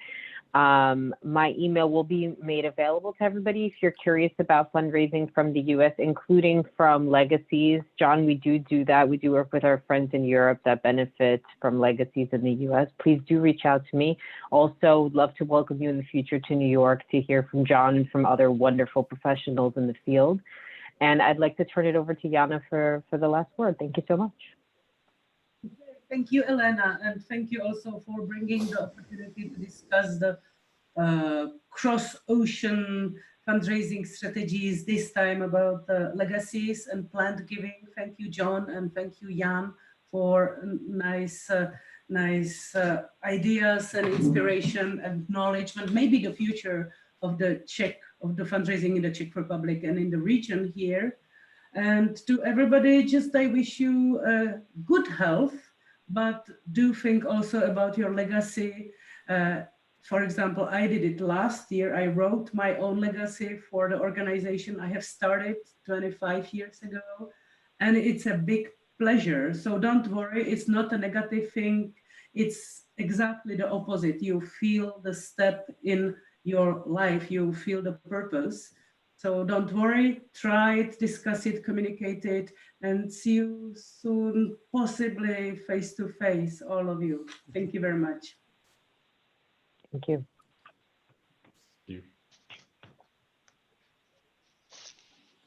A: My email will be made available to everybody if you're curious about fundraising from the US, including from legacies. John, we do that. We do work with our friends in Europe that benefit from legacies in the US. Please do reach out to me. Also, would love to welcome you in the future to New York to hear from John and from other wonderful professionals in the field. And I'd like to turn it over to Jana for the last word. Thank you so much.
D: Thank you, Elena, and thank you also for bringing the opportunity to discuss the cross-ocean fundraising strategies, this time about legacies and planned giving. Thank you, John, and thank you, Jan, for nice ideas and inspiration and acknowledgement, maybe the future of the fundraising in the Czech Republic and in the region here. And to everybody, just I wish you good health, but do think also about your legacy. For example, I did it last year. I wrote my own legacy for the organization I have started 25 years ago, and it's a big pleasure. So don't worry, it's not a negative thing. It's exactly the opposite. You feel the step in your life, you feel the purpose. So don't worry, try it, discuss it, communicate it, and see you soon, possibly face to face, all of you. Thank you very much.
A: Thank you.